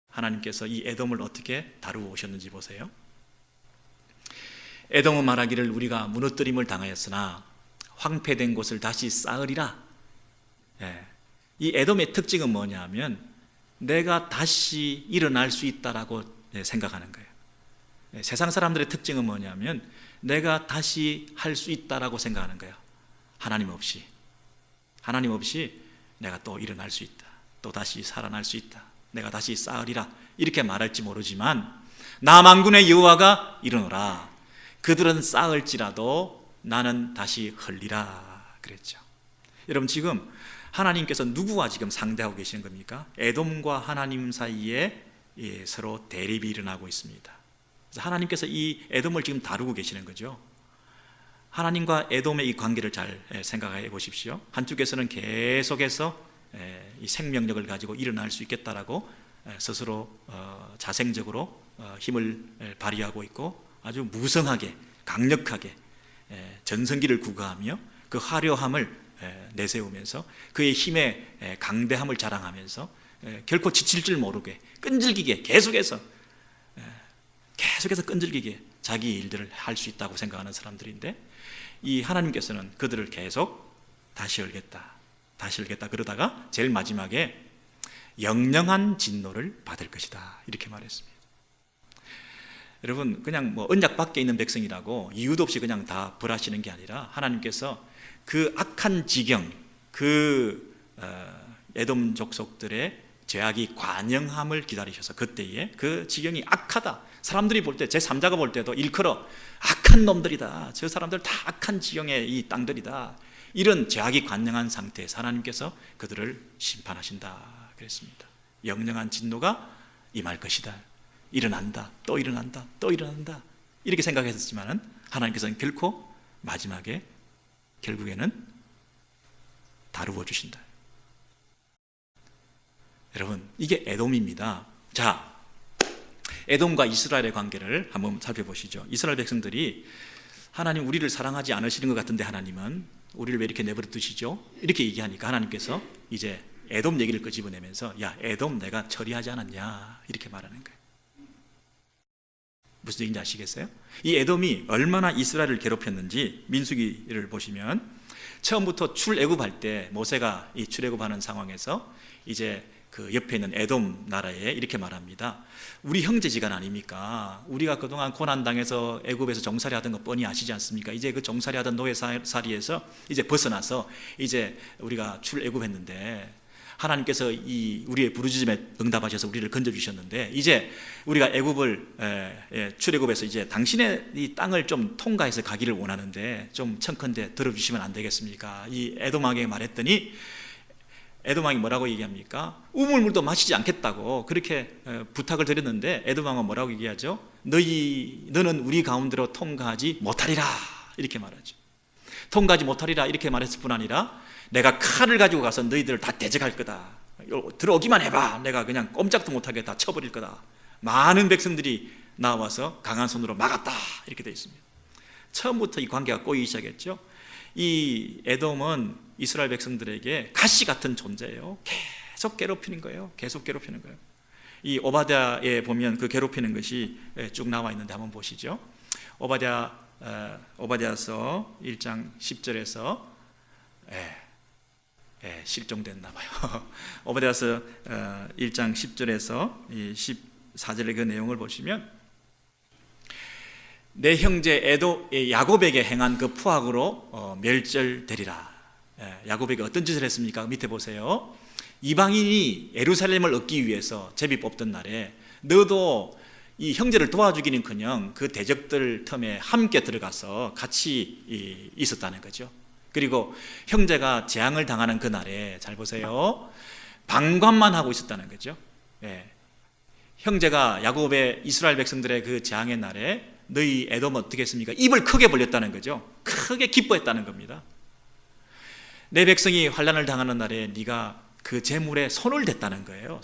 하나님께서 이 에돔을 어떻게 다루어 오셨는지 보세요. 에돔은 말하기를 우리가 무너뜨림을 당하였으나 황폐된 곳을 다시 쌓으리라. 이 에돔의 특징은 뭐냐 하면 내가 다시 일어날 수 있다라고 생각하는 거예요. 세상 사람들의 특징은 뭐냐면 내가 다시 할 수 있다라고 생각하는 거예요. 하나님 없이 내가 또 일어날 수 있다, 또 다시 살아날 수 있다, 내가 다시 쌓으리라 이렇게 말할지 모르지만 나 만군의 여호와가 이르노라, 그들은 쌓을지라도 나는 다시 헐리라 그랬죠. 여러분, 지금 하나님께서 누구와 지금 상대하고 계시는 겁니까? 에돔과 하나님 사이에 서로 대립이 일어나고 있습니다. 그래서 하나님께서 이 에돔을 지금 다루고 계시는 거죠. 하나님과 에돔의 이 관계를 잘 생각해 보십시오. 한쪽에서는 계속해서 이 생명력을 가지고 일어날 수 있겠다라고 스스로 자생적으로 힘을 발휘하고 있고 아주 무성하게 강력하게 전성기를 구가하며 그 화려함을 내세우면서 그의 힘의 강대함을 자랑하면서 결코 지칠 줄 모르게 끈질기게 계속해서 끈질기게 자기 일들을 할 수 있다고 생각하는 사람들인데, 이 하나님께서는 그들을 계속 다시 열겠다 그러다가 제일 마지막에 영영한 진노를 받을 것이다 이렇게 말했습니다. 여러분, 그냥 언약 밖에 있는 백성이라고 이유도 없이 그냥 다 벌하시는 게 아니라 하나님께서 그 악한 지경, 그 에돔 족속들의 죄악이 관영함을 기다리셔서 그때에 그 지경이 악하다, 사람들이 볼 때, 제3자가 볼 때도 일컬어 악한 놈들이다, 저 사람들 다 악한 지경의 이 땅들이다, 이런 죄악이 관영한 상태에서 하나님께서 그들을 심판하신다 그랬습니다. 영영한 진노가 임할 것이다, 일어난다, 또 일어난다, 또 일어난다 이렇게 생각했었지만 하나님께서는 결코 마지막에 결국에는 다루어 주신다. 여러분, 이게 에돔입니다. 자, 에돔과 이스라엘의 관계를 한번 살펴보시죠. 이스라엘 백성들이 하나님 우리를 사랑하지 않으시는 것 같은데 하나님은 우리를 왜 이렇게 내버려 두시죠? 이렇게 얘기하니까 하나님께서 이제 에돔 얘기를 끄집어내면서 야, 에돔 내가 처리하지 않았냐 이렇게 말하는 거예요. 무슨 얘기인지 아시겠어요? 이 에돔이 얼마나 이스라엘을 괴롭혔는지 민수기를 보시면 처음부터 출애굽할 때 모세가 이 출애굽하는 상황에서 이제 그 옆에 있는 에돔 나라에 이렇게 말합니다. 우리 형제지간 아닙니까? 우리가 그동안 고난당해서 애굽에서 정살이 하던 거 뻔히 아시지 않습니까? 이제 그 정살이 하던 노예살이에서 이제 벗어나서 이제 우리가 출애굽했는데 하나님께서 이 우리의 부르짖음에 응답하셔서 우리를 건져주셨는데 이제 우리가 애굽을 출애굽해서 이제 당신의 이 땅을 좀 통과해서 가기를 원하는데 좀 청컨대 들어주시면 안 되겠습니까? 이 에돔왕에게 말했더니 에돔왕이 뭐라고 얘기합니까? 우물물도 마시지 않겠다고 그렇게 부탁을 드렸는데 에돔왕은 뭐라고 얘기하죠? 너는 우리 가운데로 통과하지 못하리라 이렇게 말하죠. 통과하지 못하리라 이렇게 말했을 뿐 아니라 내가 칼을 가지고 가서 너희들을 다 대적할 거다. 들어오기만 해봐. 내가 그냥 꼼짝도 못하게 다 쳐버릴 거다. 많은 백성들이 나와서 강한 손으로 막았다 이렇게 되어 있습니다. 처음부터 이 관계가 꼬이기 시작했죠. 이 에돔은 이스라엘 백성들에게 가시 같은 존재예요. 계속 괴롭히는 거예요. 계속 괴롭히는 거예요. 이 오바댜에 보면 그 괴롭히는 것이 쭉 나와 있는데 한번 보시죠. 오바댜서 1장 10절에서 실종됐나 봐요. 오바댜서 1장 10절에서 14절의 그 내용을 보시면 내 형제 야곱에게 행한 그 푸악으로 멸절되리라. 야곱에게 어떤 짓을 했습니까? 밑에 보세요. 이방인이 예루살렘을 얻기 위해서 제비 뽑던 날에 너도 이 형제를 도와주기는커녕 그 대적들 틈에 함께 들어가서 같이 있었다는 거죠. 그리고 형제가 재앙을 당하는 그 날에 잘 보세요. 방관만 하고 있었다는 거죠. 형제가 야곱의 이스라엘 백성들의 그 재앙의 날에 너희 에돔은 어떻게 했습니까? 입을 크게 벌렸다는 거죠. 크게 기뻐했다는 겁니다. 내 백성이 환난을 당하는 날에 네가 그 재물에 손을 댔다는 거예요.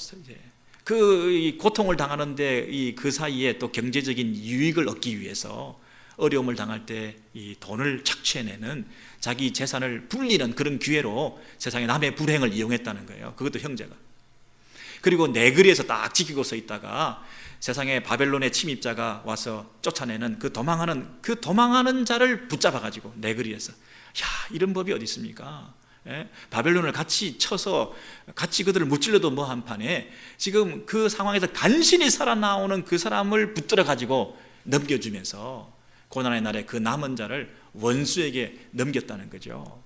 그 고통을 당하는데 그 사이에 또 경제적인 유익을 얻기 위해서 어려움을 당할 때 이 돈을 착취해내는 자기 재산을 불리는 그런 기회로 세상에 남의 불행을 이용했다는 거예요. 그것도 형제가. 그리고 내거리에서 딱 지키고 서 있다가 세상에 바벨론의 침입자가 와서 쫓아내는 그 도망하는 자를 붙잡아가지고 내거리에서 이런 법이 어디 있습니까? 바벨론을 같이 쳐서 같이 그들을 무찔러도 뭐 한 판에 지금 그 상황에서 간신히 살아나오는 그 사람을 붙들어 가지고 넘겨주면서 고난의 날에 그 남은 자를 원수에게 넘겼다는 거죠.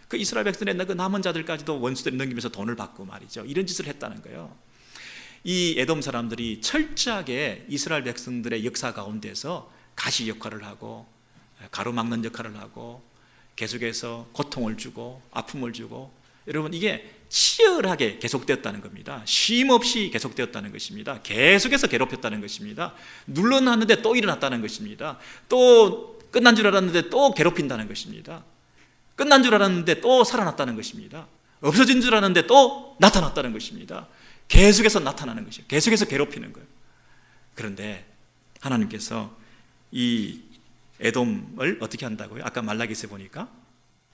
그 이스라엘 백성의 그 남은 자들까지도 원수들이 넘기면서 돈을 받고 말이죠. 이런 짓을 했다는 거예요. 이 에돔 사람들이 철저하게 이스라엘 백성들의 역사 가운데서 가시 역할을 하고 가로막는 역할을 하고 계속해서 고통을 주고 아픔을 주고, 여러분 이게 치열하게 계속되었다는 겁니다. 쉼 없이 계속되었다는 것입니다. 계속해서 괴롭혔다는 것입니다. 눌러놨는데 또 일어났다는 것입니다. 또 끝난 줄 알았는데 또 괴롭힌다는 것입니다. 끝난 줄 알았는데 또 살아났다는 것입니다. 없어진 줄 알았는데 또 나타났다는 것입니다. 계속해서 나타나는 것이에요. 계속해서 괴롭히는 거예요. 그런데 하나님께서 이 에돔을 어떻게 한다고요? 아까 말라기스에 보니까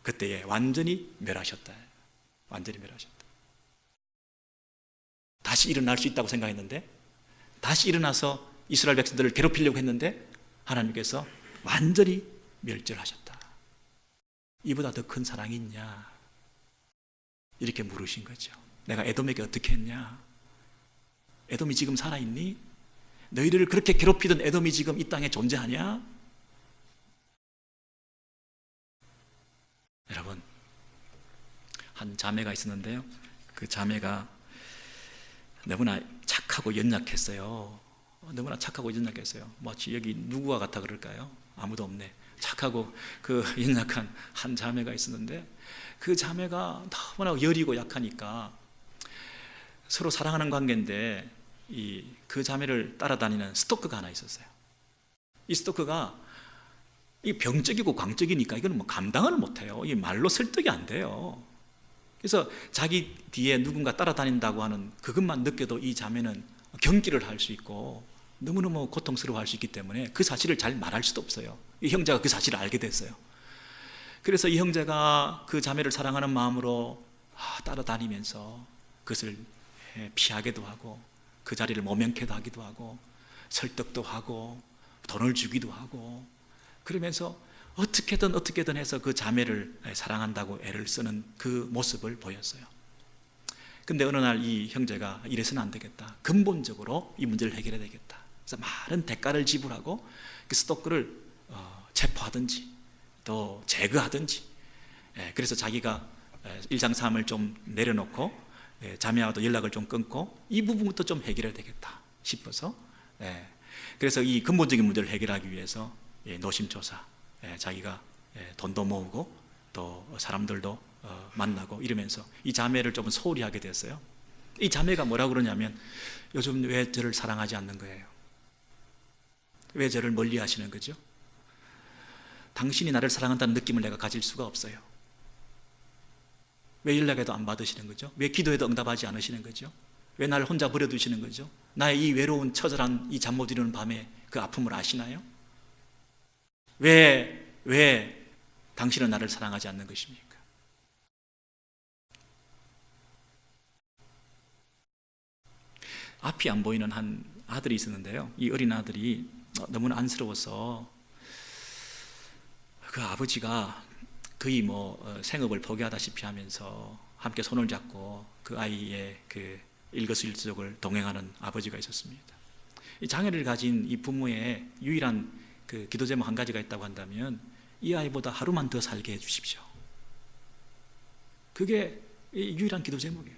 그때에 완전히 멸하셨다. 완전히 멸하셨다. 다시 일어날 수 있다고 생각했는데, 다시 일어나서 이스라엘 백성들을 괴롭히려고 했는데 하나님께서 완전히 멸절하셨다. 이보다 더 큰 사랑이 있냐? 이렇게 물으신 거죠. 내가 에돔에게 어떻게 했냐? 에돔이 지금 살아있니? 너희를 그렇게 괴롭히던 에돔이 지금 이 땅에 존재하냐? 여러분, 한 자매가 있었는데요, 그 자매가 너무나 착하고 연약했어요. 너무나 착하고 연약했어요. 마치 여기 누구와 같아 그럴까요? 아무도 없네. 착하고 그 연약한 한 자매가 있었는데, 그 자매가 너무나 여리고 약하니까 서로 사랑하는 관계인데 그 자매를 따라다니는 스토커가 하나 있었어요. 이 스토커가 이 병적이고 광적이니까 이거는 뭐 감당을 못해요. 이 말로 설득이 안 돼요. 그래서 자기 뒤에 누군가 따라다닌다고 하는 그것만 느껴도 이 자매는 경기를 할 수 있고 너무너무 고통스러워할 수 있기 때문에 그 사실을 잘 말할 수도 없어요. 이 형제가 그 사실을 알게 됐어요. 그래서 이 형제가 그 자매를 사랑하는 마음으로 따라다니면서 그것을 피하게도 하고 그 자리를 모면케도 하기도 하고 설득도 하고 돈을 주기도 하고 그러면서 어떻게든 해서 그 자매를 사랑한다고 애를 쓰는 그 모습을 보였어요. 근데 어느 날 이 형제가 이래서는 안 되겠다. 근본적으로 이 문제를 해결해야 되겠다. 그래서 많은 대가를 지불하고 그 스토커를 체포하든지 또 제거하든지, 그래서 자기가 1장3을 좀 내려놓고 자매와도 연락을 좀 끊고 이 부분부터 좀 해결해야 되겠다 싶어서, 그래서 이 근본적인 문제를 해결하기 위해서 노심초사, 자기가 돈도 모으고 또 사람들도 만나고 이러면서 이 자매를 좀 소홀히 하게 됐어요. 이 자매가 뭐라고 그러냐면, 요즘 왜 저를 사랑하지 않는 거예요? 왜 저를 멀리 하시는 거죠? 당신이 나를 사랑한다는 느낌을 내가 가질 수가 없어요. 왜 연락해도 안 받으시는 거죠? 왜 기도해도 응답하지 않으시는 거죠? 왜 나를 혼자 버려두시는 거죠? 나의 이 외로운 처절한 이 잠 못 이루는 밤에 그 아픔을 아시나요? 왜 당신은 나를 사랑하지 않는 것입니까? 앞이 안 보이는 한 아들이 있었는데요. 이 어린 아들이 너무나 안쓰러워서 그 아버지가 거의 생업을 포기하다시피 하면서 함께 손을 잡고 그 아이의 그 일거수일투족을 동행하는 아버지가 있었습니다. 이 장애를 가진 이 부모의 유일한 그 기도 제목 한 가지가 있다고 한다면, 이 아이보다 하루만 더 살게 해 주십시오. 그게 유일한 기도 제목이에요.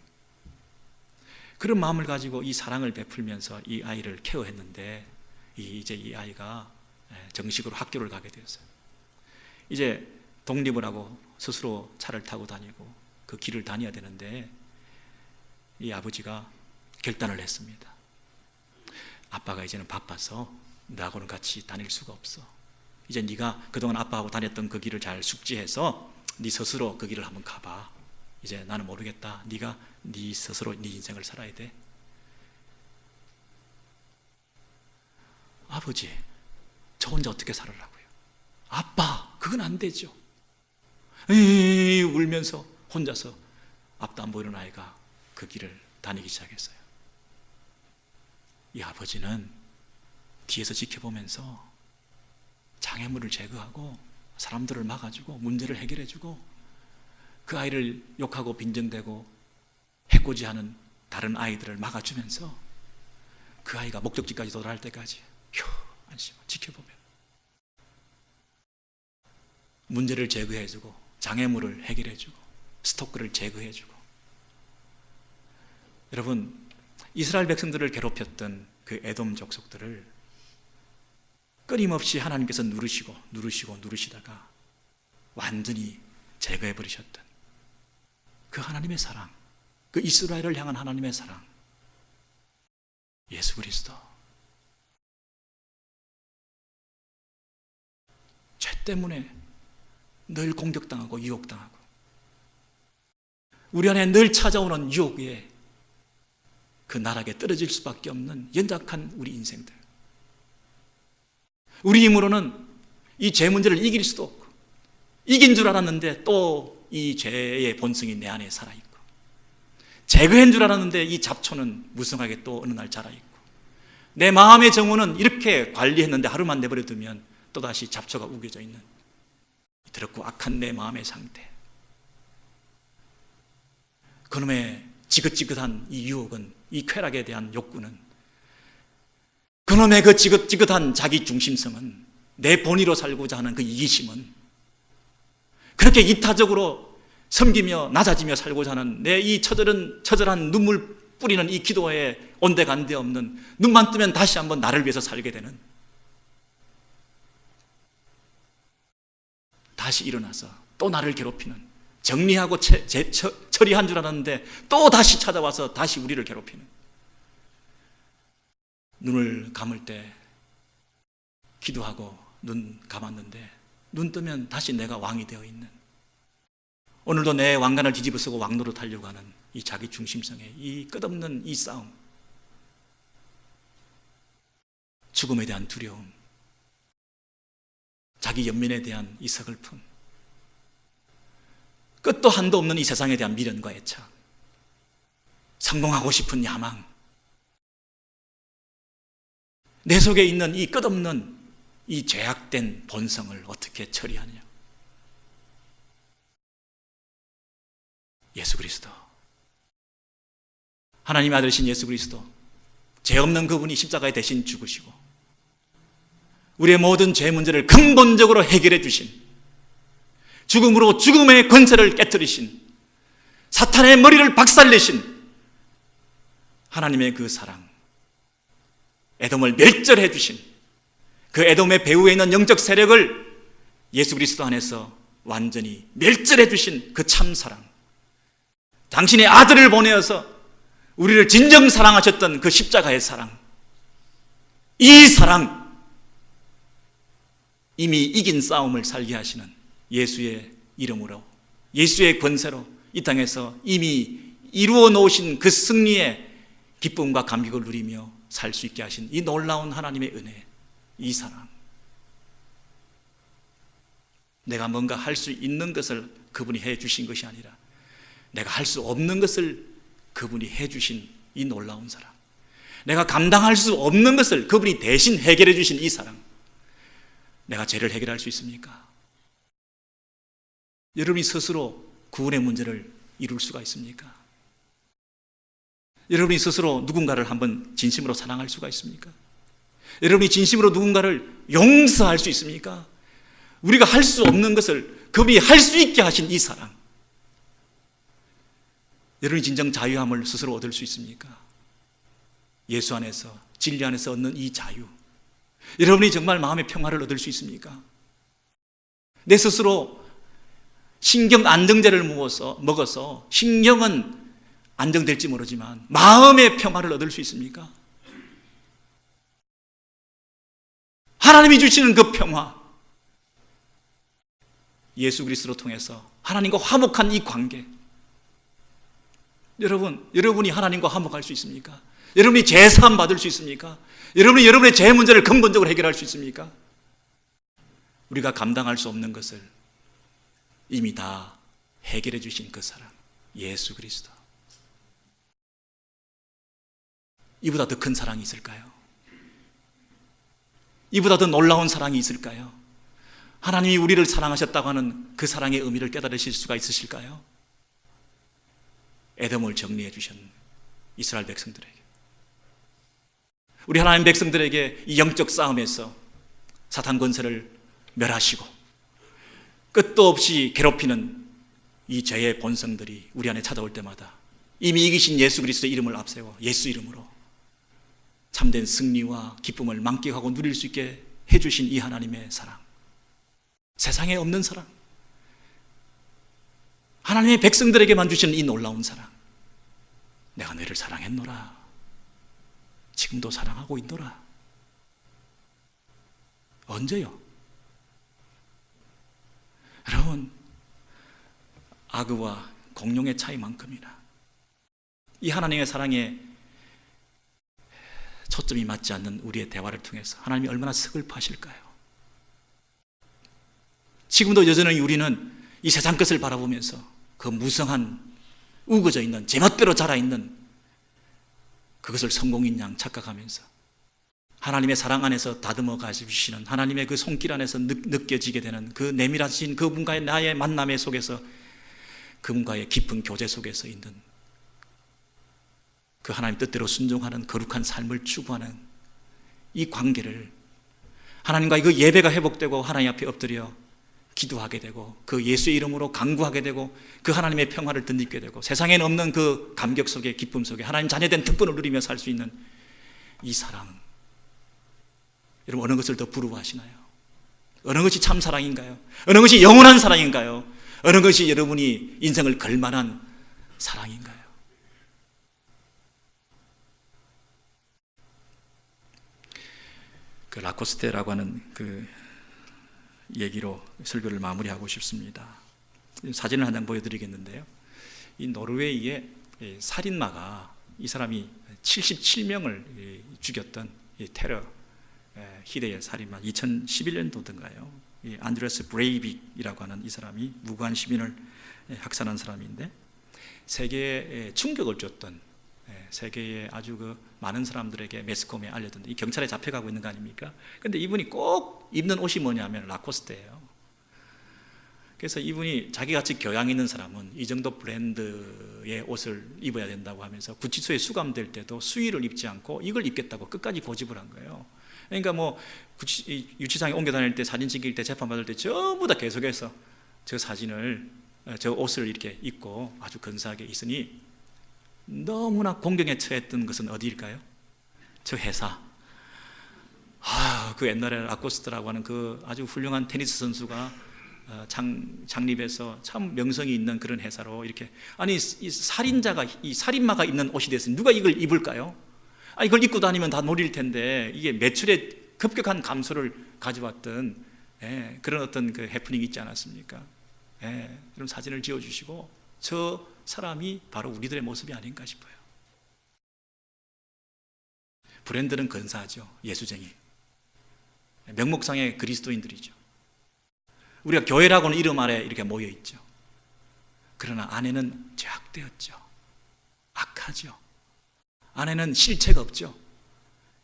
그런 마음을 가지고 이 사랑을 베풀면서 이 아이를 케어했는데, 이제 이 아이가 정식으로 학교를 가게 되었어요. 이제 독립을 하고 스스로 차를 타고 다니고 그 길을 다녀야 되는데, 이 아버지가 결단을 했습니다. 아빠가 이제는 바빠서 나하고는 같이 다닐 수가 없어. 이제 네가 그동안 아빠하고 다녔던 그 길을 잘 숙지해서 네 스스로 그 길을 한번 가봐. 이제 나는 모르겠다. 네가 네 스스로 네 인생을 살아야 돼. 아버지, 저 혼자 어떻게 살으라고요? 아빠, 그건 안 되죠. 에이, 울면서 혼자서 앞도 안 보이는 아이가 그 길을 다니기 시작했어요. 이 아버지는 뒤에서 지켜보면서 장애물을 제거하고 사람들을 막아주고 문제를 해결해주고 그 아이를 욕하고 빈정대고 해코지하는 다른 아이들을 막아주면서 그 아이가 목적지까지 도달할 때까지 안심 지켜보면 문제를 제거해주고 장애물을 해결해주고 스토커를 제거해주고. 여러분, 이스라엘 백성들을 괴롭혔던 그 에돔 족속들을 끊임없이 하나님께서 누르시다가 완전히 제거해 버리셨던 그 하나님의 사랑, 그 이스라엘을 향한 하나님의 사랑, 예수 그리스도. 죄 때문에 늘 공격당하고 유혹당하고 우리 안에 늘 찾아오는 유혹에 그 나락에 떨어질 수밖에 없는 연약한 우리 인생들. 우리 힘으로는 이 죄 문제를 이길 수도 없고, 이긴 줄 알았는데 또 이 죄의 본성이 내 안에 살아있고, 제거한 줄 알았는데 이 잡초는 무성하게 또 어느 날 자라있고, 내 마음의 정원은 이렇게 관리했는데 하루만 내버려두면 또다시 잡초가 우겨져 있는 더럽고 악한 내 마음의 상태. 그놈의 지긋지긋한 이 유혹은, 이 쾌락에 대한 욕구는, 그놈의 그 지긋지긋한 자기 중심성은, 내 본의로 살고자 하는 그 이기심은, 그렇게 이타적으로 섬기며 낮아지며 살고자 하는 내 이 처절한 눈물 뿌리는 이 기도에 온데간데 없는, 눈만 뜨면 다시 한번 나를 위해서 살게 되는, 다시 일어나서 또 나를 괴롭히는, 정리하고 처리한 줄 알았는데 또 다시 찾아와서 다시 우리를 괴롭히는. 눈을 감을 때 기도하고 눈 감았는데 눈 뜨면 다시 내가 왕이 되어 있는, 오늘도 내 왕관을 뒤집어쓰고 왕노로 타려고 하는 이 자기 중심성의 이 끝없는 이 싸움, 죽음에 대한 두려움, 자기 연민에 대한 이 서글픔, 끝도 한도 없는 이 세상에 대한 미련과 애착, 성공하고 싶은 야망, 내 속에 있는 이 끝없는 이 죄악된 본성을 어떻게 처리하느냐. 예수 그리스도, 하나님의 아들이신 예수 그리스도, 죄 없는 그분이 십자가에 대신 죽으시고 우리의 모든 죄 문제를 근본적으로 해결해 주신, 죽음으로 죽음의 권세를 깨뜨리신, 사탄의 머리를 박살내신 하나님의 그 사랑, 에돔을 멸절해 주신 그 에돔의 배후에 있는 영적 세력을 예수 그리스도 안에서 완전히 멸절해 주신 그 참 사랑, 당신의 아들을 보내어서 우리를 진정 사랑하셨던 그 십자가의 사랑, 이 사랑, 이미 이긴 싸움을 살게 하시는 예수의 이름으로, 예수의 권세로 이 땅에서 이미 이루어 놓으신 그 승리의 기쁨과 감격을 누리며 살 수 있게 하신 이 놀라운 하나님의 은혜, 이 사랑, 내가 뭔가 할 수 있는 것을 그분이 해 주신 것이 아니라 내가 할 수 없는 것을 그분이 해 주신 이 놀라운 사랑, 내가 감당할 수 없는 것을 그분이 대신 해결해 주신 이 사랑, 내가 죄를 해결할 수 있습니까? 여러분이 스스로 구원의 문제를 이룰 수가 있습니까? 여러분이 스스로 누군가를 한번 진심으로 사랑할 수가 있습니까? 여러분이 진심으로 누군가를 용서할 수 있습니까? 우리가 할 수 없는 것을 그분이 할 수 있게 하신 이 사랑, 여러분이 진정 자유함을 스스로 얻을 수 있습니까? 예수 안에서, 진리 안에서 얻는 이 자유, 여러분이 정말 마음의 평화를 얻을 수 있습니까? 내 스스로 신경 안정제를 먹어서 신경은 안정될지 모르지만 마음의 평화를 얻을 수 있습니까? 하나님이 주시는 그 평화, 예수 그리스도로 통해서 하나님과 화목한 이 관계, 여러분이 하나님과 화목할 수 있습니까? 여러분이 죄 사함 받을 수 있습니까? 여러분이 여러분의 죄 문제를 근본적으로 해결할 수 있습니까? 우리가 감당할 수 없는 것을 이미 다 해결해 주신 그 사랑, 예수 그리스도, 이보다 더 큰 사랑이 있을까요? 이보다 더 놀라운 사랑이 있을까요? 하나님이 우리를 사랑하셨다고 하는 그 사랑의 의미를 깨달으실 수가 있으실까요? 에돔을 정리해 주신 이스라엘 백성들에게, 우리 하나님 백성들에게 이 영적 싸움에서 사탄 권세를 멸하시고 끝도 없이 괴롭히는 이 죄의 본성들이 우리 안에 찾아올 때마다 이미 이기신 예수 그리스도의 이름을 앞세워 예수 이름으로 참된 승리와 기쁨을 만끽하고 누릴 수 있게 해주신 이 하나님의 사랑, 세상에 없는 사랑, 하나님의 백성들에게만 주시는 이 놀라운 사랑, 내가 너를 사랑했노라, 지금도 사랑하고 있노라. 언제요? 여러분, 아그와 공룡의 차이만큼이나 이 하나님의 사랑에 초점이 맞지 않는 우리의 대화를 통해서 하나님이 얼마나 서글퍼하실까요? 지금도 여전히 우리는 이 세상 것을 바라보면서 그 무성한, 우거져 있는, 제멋대로 자라있는 그것을 성공인 양 착각하면서 하나님의 사랑 안에서 다듬어 가주시는 하나님의 그 손길 안에서 느껴지게 되는 그 내밀하신 그분과의 나의 만남의 속에서, 그분과의 깊은 교제 속에서 있는 그 하나님 뜻대로 순종하는 거룩한 삶을 추구하는 이 관계를, 하나님과의 그 예배가 회복되고 하나님 앞에 엎드려 기도하게 되고 그 예수의 이름으로 간구하게 되고 그 하나님의 평화를 덧입게 되고 세상에는 없는 그 감격 속에, 기쁨 속에 하나님 자녀된 특권을 누리며 살 수 있는 이 사랑, 여러분 어느 것을 더 부러워하시나요? 어느 것이 참 사랑인가요? 어느 것이 영원한 사랑인가요? 어느 것이 여러분이 인생을 걸만한 사랑인가요? 그 라코스테라고 하는 그 얘기로 설교를 마무리하고 싶습니다. 사진을 한 장 보여드리겠는데요. 이 노르웨이의 살인마가, 이 사람이 77명을 죽였던 테러 희대의 살인마, 2011년도든가요. 안드레스 브레이빅이라고 하는 이 사람이 무고한 시민을 학살한 사람인데, 세계에 충격을 줬던, 세계에 아주 많은 사람들에게 매스컴에 알려던, 이 경찰에 잡혀가고 있는 거 아닙니까? 근데 이분이 꼭 입는 옷이 뭐냐면 라코스테예요. 그래서 이분이 자기같이 교양 있는 사람은 이 정도 브랜드의 옷을 입어야 된다고 하면서 구치소에 수감될 때도 수의를 입지 않고 이걸 입겠다고 끝까지 고집을 한 거예요. 그러니까 유치장에 옮겨 다닐 때, 사진 찍힐 때, 재판 받을 때 전부 다 계속해서 저 사진을, 저 옷을 이렇게 입고 아주 근사하게 있으니 너무나 공경에 처했던 것은 어디일까요? 저 회사. 그 옛날에 라코스트라고 하는 그 아주 훌륭한 테니스 선수가 창립해서 참 명성이 있는 그런 회사로 이렇게, 아니 이 살인자가, 이 살인마가 입는 옷이 됐으니 누가 이걸 입을까요? 이걸 입고 다니면 다 노릴 텐데, 이게 매출에 급격한 감소를 가져왔던 그런 어떤 그 해프닝이 있지 않았습니까? 그런 사진을 지어주시고, 저 사람이 바로 우리들의 모습이 아닌가 싶어요. 브랜드는 근사하죠. 예수쟁이, 명목상의 그리스도인들이죠. 우리가 교회라고는 이름 아래 이렇게 모여 있죠. 그러나 안에는 죄악되었죠. 악하죠. 안에는 실체가 없죠.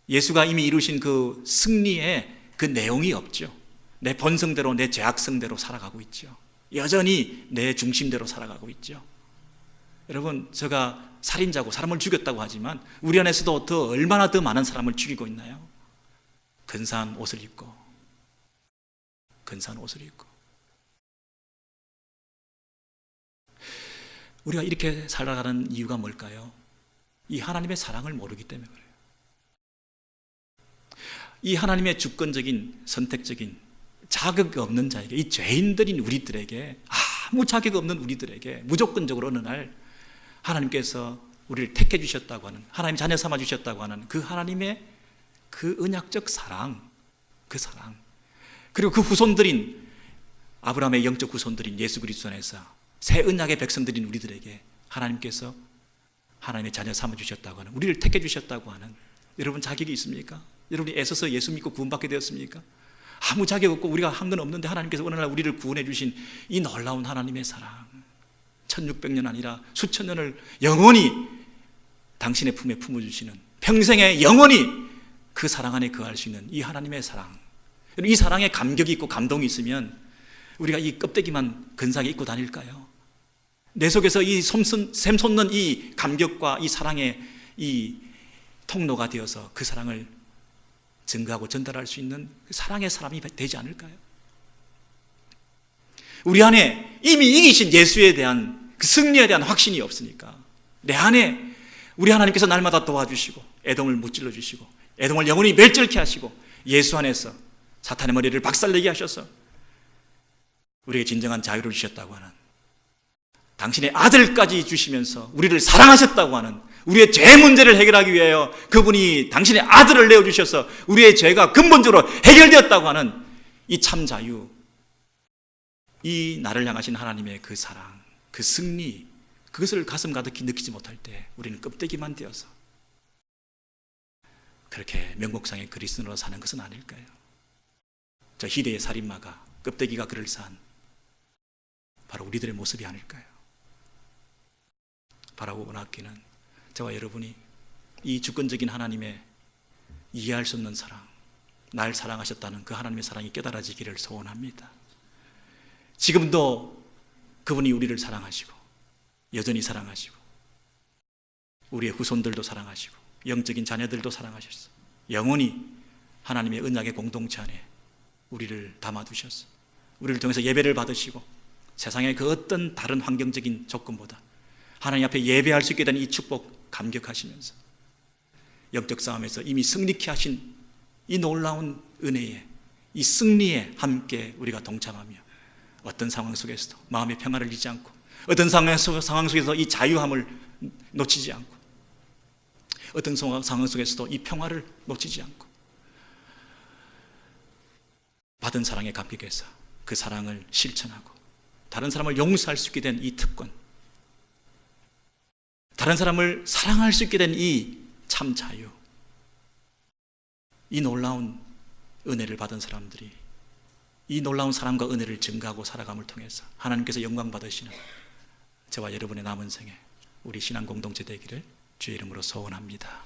예수가 이미 이루신 그 승리의 그 내용이 없죠. 내 본성대로, 내 죄악성대로 살아가고 있죠. 여전히 내 중심대로 살아가고 있죠. 여러분, 제가 살인자고 사람을 죽였다고 하지만 우리 안에서도 얼마나 더 많은 사람을 죽이고 있나요? 근사한 옷을 입고, 근사한 옷을 입고. 우리가 이렇게 살아가는 이유가 뭘까요? 이 하나님의 사랑을 모르기 때문에 그래요. 이 하나님의 주권적인, 선택적인, 자격 없는 자에게, 이 죄인들인 우리들에게, 아무 자격 없는 우리들에게 무조건적으로 어느 날 하나님께서 우리를 택해 주셨다고 하는, 하나님 자녀 삼아 주셨다고 하는 그 하나님의 그 언약적 사랑, 그 사랑, 그리고 그 후손들인, 아브라함의 영적 후손들인 예수 그리스도 안에서 새 언약의 백성들인 우리들에게 하나님께서 하나님의 자녀 삼아 주셨다고 하는, 우리를 택해 주셨다고 하는, 여러분 자격이 있습니까? 여러분이 애써서 예수 믿고 구원받게 되었습니까? 아무 자격 없고 우리가 한 건 없는데 하나님께서 어느 날 우리를 구원해 주신 이 놀라운 하나님의 사랑, 1600년 아니라 수천 년을 영원히 당신의 품에 품어주시는, 평생에 영원히 그 사랑 안에 거할 수 있는 이 하나님의 사랑, 이 사랑에 감격이 있고 감동이 있으면 우리가 이 껍데기만 근사하게 입고 다닐까요? 내 속에서 이 샘솟는 이 감격과 이 사랑의 이 통로가 되어서 그 사랑을 증거하고 전달할 수 있는 그 사랑의 사람이 되지 않을까요? 우리 안에 이미 이기신 예수에 대한 그 승리에 대한 확신이 없으니까, 내 안에 우리 하나님께서 날마다 도와주시고 애동을 무찔러 주시고 애동을 영원히 멸절케 하시고 예수 안에서 사탄의 머리를 박살내게 하셔서 우리에게 진정한 자유를 주셨다고 하는, 당신의 아들까지 주시면서 우리를 사랑하셨다고 하는, 우리의 죄 문제를 해결하기 위하여 그분이 당신의 아들을 내어주셔서 우리의 죄가 근본적으로 해결되었다고 하는 이 참 자유, 이 나를 향하신 하나님의 그 사랑, 그 승리, 그것을 가슴 가득히 느끼지 못할 때 우리는 껍데기만 되어서 그렇게 명목상의 그리스도로 사는 것은 아닐까요? 저 희대의 살인마가 껍데기가 그럴싸한 바로 우리들의 모습이 아닐까요? 바라고 원하기는 저와 여러분이 이 주권적인 하나님의 이해할 수 없는 사랑, 날 사랑하셨다는 그 하나님의 사랑이 깨달아지기를 소원합니다. 지금도 그분이 우리를 사랑하시고 여전히 사랑하시고 우리의 후손들도 사랑하시고 영적인 자녀들도 사랑하셨어. 영원히 하나님의 언약의 공동체 안에 우리를 담아두셨어. 우리를 통해서 예배를 받으시고 세상의 그 어떤 다른 환경적인 조건보다 하나님 앞에 예배할 수 있게 된 이 축복 감격하시면서 영적 싸움에서 이미 승리케 하신 이 놀라운 은혜에, 이 승리에 함께 우리가 동참하며 어떤 상황 속에서도 마음의 평화를 잃지 않고, 어떤 상황 속에서 이 자유함을 놓치지 않고, 어떤 상황 속에서도 이 평화를 놓치지 않고 받은 사랑에 감격해서 그 사랑을 실천하고 다른 사람을 용서할 수 있게 된 이 특권, 다른 사람을 사랑할 수 있게 된 이 참 자유, 이 놀라운 은혜를 받은 사람들이 이 놀라운 사랑과 은혜를 증가하고 살아감을 통해서 하나님께서 영광 받으시는 저와 여러분의 남은 생에 우리 신앙 공동체 되기를 주의 이름으로 소원합니다.